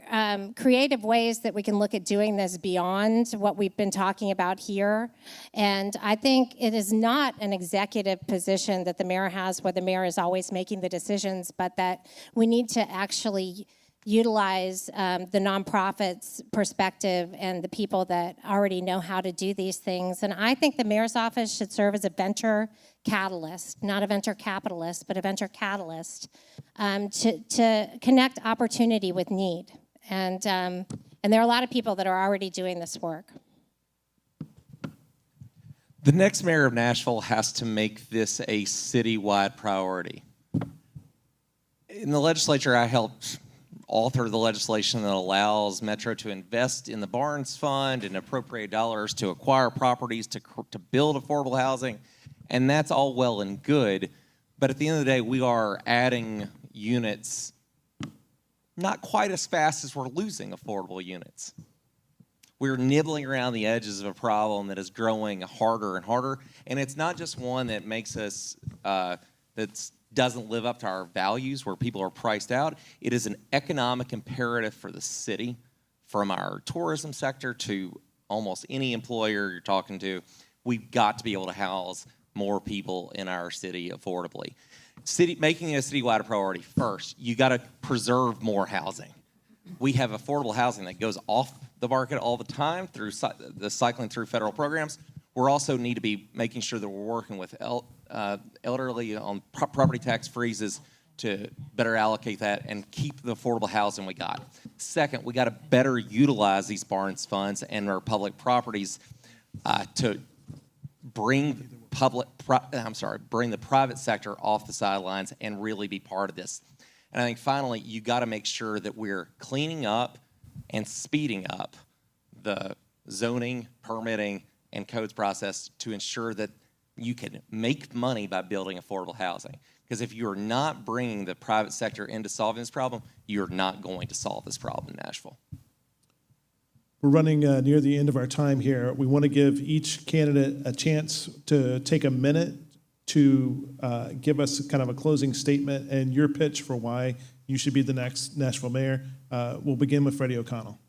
creative ways that we can look at doing this beyond what we've been talking about here. And I think it is not an executive position that the mayor has where the mayor is always making the decisions, but that we need to actually utilize the nonprofits' perspective and the people that already know how to do these things. And I think the mayor's office should serve as a venture catalyst, not a venture capitalist, but a venture catalyst to connect opportunity with need. And there are a lot of people that are already doing this work. The next mayor of Nashville has to make this a citywide priority. In the legislature, I helped author the legislation that allows Metro to invest in the Barnes Fund and appropriate dollars to acquire properties to build affordable housing. And that's all well and good. But at the end of the day, we are adding units not quite as fast as we're losing affordable units. We're nibbling around the edges of a problem that is growing harder and harder. And it's not just one that makes us, that doesn't live up to our values where people are priced out. It is an economic imperative for the city, from our tourism sector to almost any employer you're talking to. We've got to be able to house more people in our city affordably. Making it a citywide priority first, you got to preserve more housing. We have affordable housing that goes off the market all the time through the cycling through federal programs. We also need to be making sure that we're working with elderly on property tax freezes to better allocate that and keep the affordable housing we got. Second, we got to better utilize these Barnes funds and our public properties to bring bring the private sector off the sidelines and really be part of this. And I think finally, you got to make sure that we're cleaning up and speeding up the zoning, permitting, and codes process to ensure that you can make money by building affordable housing. Because if you're not bringing the private sector into solving this problem, you're not going to solve this problem in Nashville. We're running near the end of our time here. We want to give each candidate a chance to take a minute to give us kind of a closing statement and your pitch for why you should be the next Nashville mayor. We'll begin with Freddie O'Connell.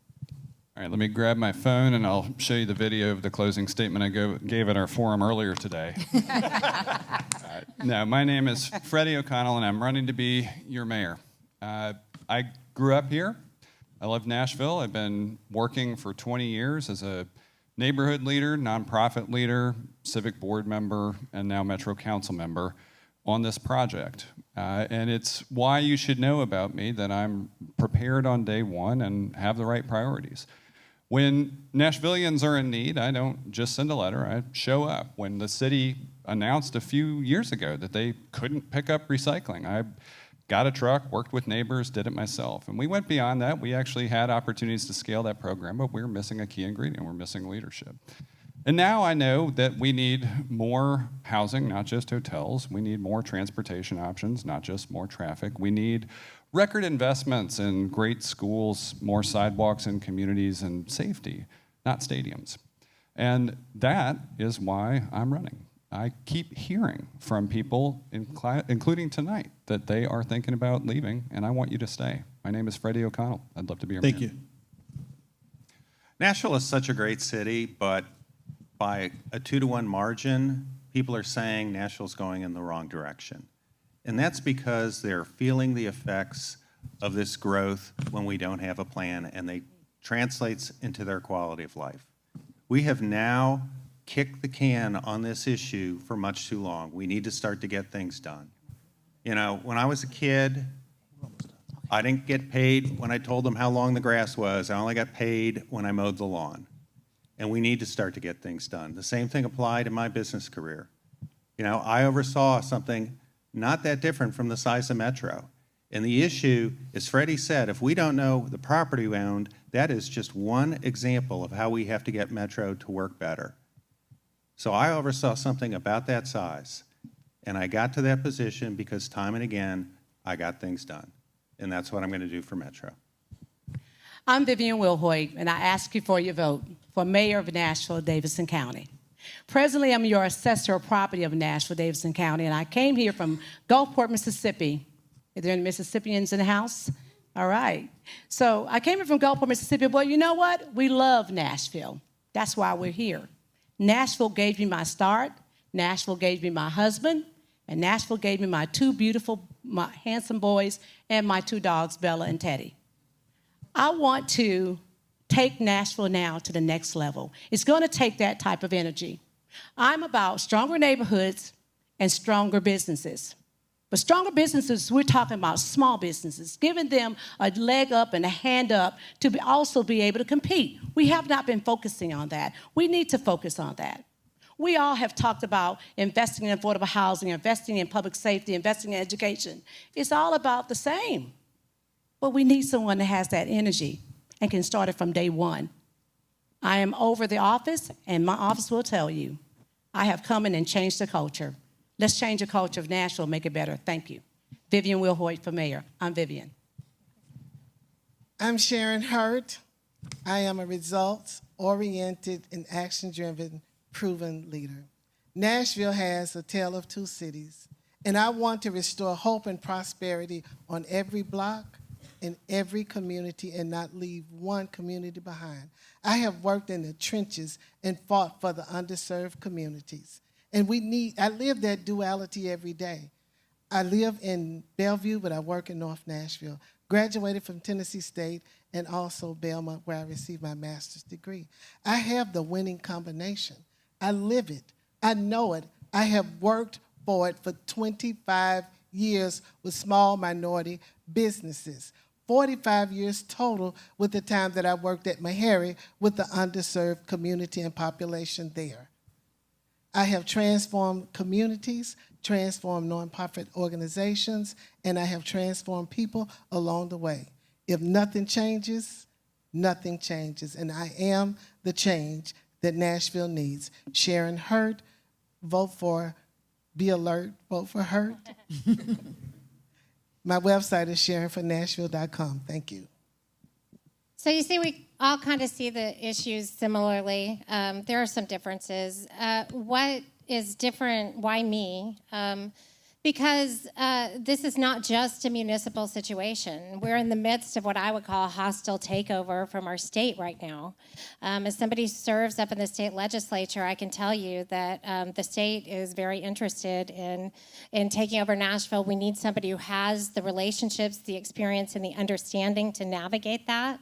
All right, let me grab my phone and I'll show you the video of the closing statement I gave at our forum earlier today. No, my name is Freddie O'Connell and I'm running to be your mayor. I grew up here. I love Nashville. I've been working for 20 years as a neighborhood leader, nonprofit leader, civic board member, and now Metro Council member on this project. And it's why you should know about me that I'm prepared on day one and have the right priorities. When Nashvillians are in need, I don't just send a letter, I show up. When the city announced a few years ago that they couldn't pick up recycling, I got a truck, worked with neighbors, did it myself. And we went beyond that. We actually had opportunities to scale that program, but we were missing a key ingredient. We're missing leadership. And now I know that we need more housing, not just hotels. We need more transportation options, not just more traffic. We need record investments in great schools, more sidewalks in communities, and safety, not stadiums. And that is why I'm running. I keep hearing from people, including tonight, that they are thinking about leaving, and I want you to stay. My name is Freddie O'Connell. I'd love to be your mayor. Thank you. Nashville is such a great city, but by a 2-to-1 margin, people are saying Nashville's going in the wrong direction. And that's because they're feeling the effects of this growth when we don't have a plan, and they translates into their quality of life. We have now kicked the can on this issue for much too long. We need to start to get things done. You know, when I was a kid, I didn't get paid when I told them how long the grass was. I only got paid when I mowed the lawn. And we need to start to get things done. The same thing applied in my business career. You know, I oversaw something not that different from the size of Metro. And the issue, as Freddie said, if we don't know the property we owned, that is just one example of how we have to get Metro to work better. So I oversaw something about that size, and I got to that position because time and again, I got things done. And that's what I'm going to do for Metro. I'm Vivian Wilhoit, and I ask you for your vote for Mayor of Nashville, Davidson County. Presently, I'm your assessor of property of Nashville, Davidson County, and I came here from Gulfport, Mississippi. Are there any Mississippians in the house? All right. So I came here from Gulfport, Mississippi. Well, you know what? We love Nashville. That's why we're here. Nashville gave me my start. Nashville gave me my husband. And Nashville gave me my two beautiful, my handsome boys and my two dogs, Bella and Teddy. I want to take Nashville now to the next level. It's going to take that type of energy. I'm about stronger neighborhoods and stronger businesses. But stronger businesses, we're talking about small businesses, giving them a leg up and a hand up to also be able to compete. We have not been focusing on that. We need to focus on that. We all have talked about investing in affordable housing, investing in public safety, investing in education. It's all about the same. But we need someone that has that energy and can start it from day one. I am over the office, and my office will tell you, I have come in and changed the culture. Let's change the culture of Nashville, make it better. Thank you. Vivian Wilhoit for mayor. I'm Vivian. I'm Sharon Hurt. I am a results-oriented and action-driven, proven leader. Nashville has a tale of two cities, and I want to restore hope and prosperity on every block, in every community, and not leave one community behind. I have worked in the trenches and fought for the underserved communities. And I live that duality every day. I live in Bellevue, but I work in North Nashville. Graduated from Tennessee State and also Belmont, where I received my master's degree. I have the winning combination. I live it. I know it. I have worked for it for 25 years with small minority businesses. 45 years total with the time that I worked at Mayoral with the underserved community and population there. I have transformed communities, transformed nonprofit organizations, and I have transformed people along the way. If nothing changes, nothing changes, and I am the change that Nashville needs. Sharon Hurt, vote for, be alert, vote for Hurt. My website is sharonfornashville.com. Thank you. So you see, we all kind of see the issues similarly. There are some differences. What is different? Why me? Because this is not just a municipal situation. We're in the midst of what I would call a hostile takeover from our state right now. As somebody who serves up in the state legislature, I can tell you that the state is very interested in taking over Nashville. We need somebody who has the relationships, the experience, and the understanding to navigate that.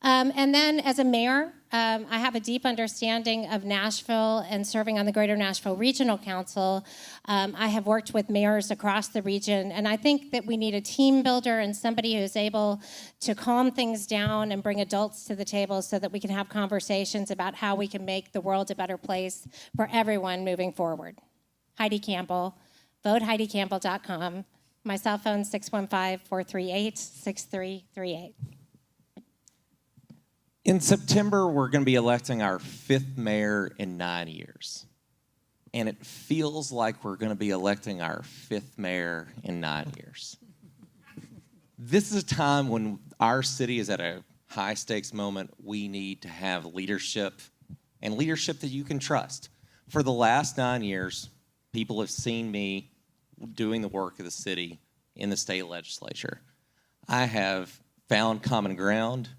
And then as a mayor, I have a deep understanding of Nashville and serving on the Greater Nashville Regional Council. I have worked with mayors across the region, and I think that we need a team builder and somebody who's able to calm things down and bring adults to the table so that we can have conversations about how we can make the world a better place for everyone moving forward. Heidi Campbell, voteheidicampbell.com. My cell phone, 615-438-6338. In September, we're going to be electing our 5th mayor in 9 years. And it feels like we're going to be electing our 5th mayor in 9 years. This is a time when our city is at a high-stakes moment. We need to have leadership, and leadership that you can trust. For the last 9 years, people have seen me doing the work of the city in the state legislature. I have found common ground,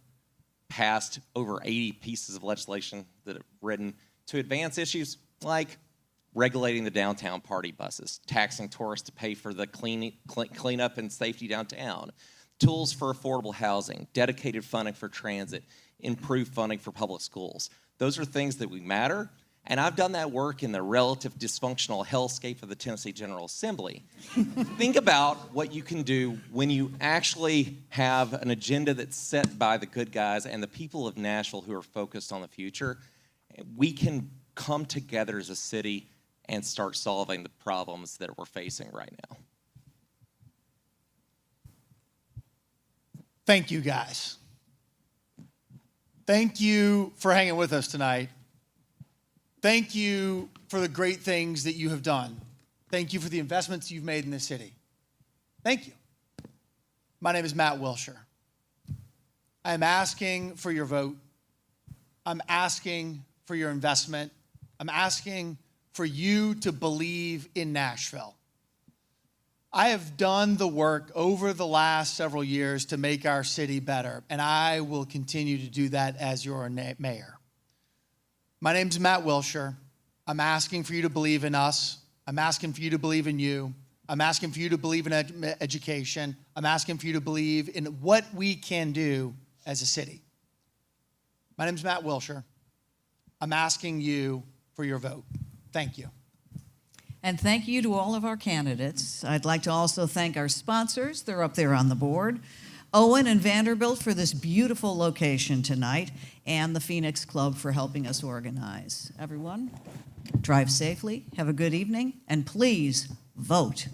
passed over 80 pieces of legislation that have written to advance issues like regulating the downtown party buses, taxing tourists to pay for the cleanup and safety downtown, tools for affordable housing, dedicated funding for transit, improved funding for public schools. Those are things that we matter, and I've done that work in the relative dysfunctional hellscape of the Tennessee General Assembly. Think about what you can do when you actually have an agenda that's set by the good guys and the people of Nashville who are focused on the future. We can come together as a city and start solving the problems that we're facing right now. Thank you, guys. Thank you for hanging with us tonight. Thank you for the great things that you have done. Thank you for the investments you've made in this city. Thank you. My name is Matt Wilshire. I'm asking for your vote. I'm asking for your investment. I'm asking for you to believe in Nashville. I have done the work over the last several years to make our city better, and I will continue to do that as your mayor. My name's Matt Wilshire. I'm asking for you to believe in us. I'm asking for you to believe in you. I'm asking for you to believe in education. I'm asking for you to believe in what we can do as a city. My name's Matt Wilshire. I'm asking you for your vote. Thank you. And thank you to all of our candidates. I'd like to also thank our sponsors. They're up there on the board. Owen and Vanderbilt for this beautiful location tonight, and the Phoenix Club for helping us organize. Everyone, drive safely, have a good evening, and please vote.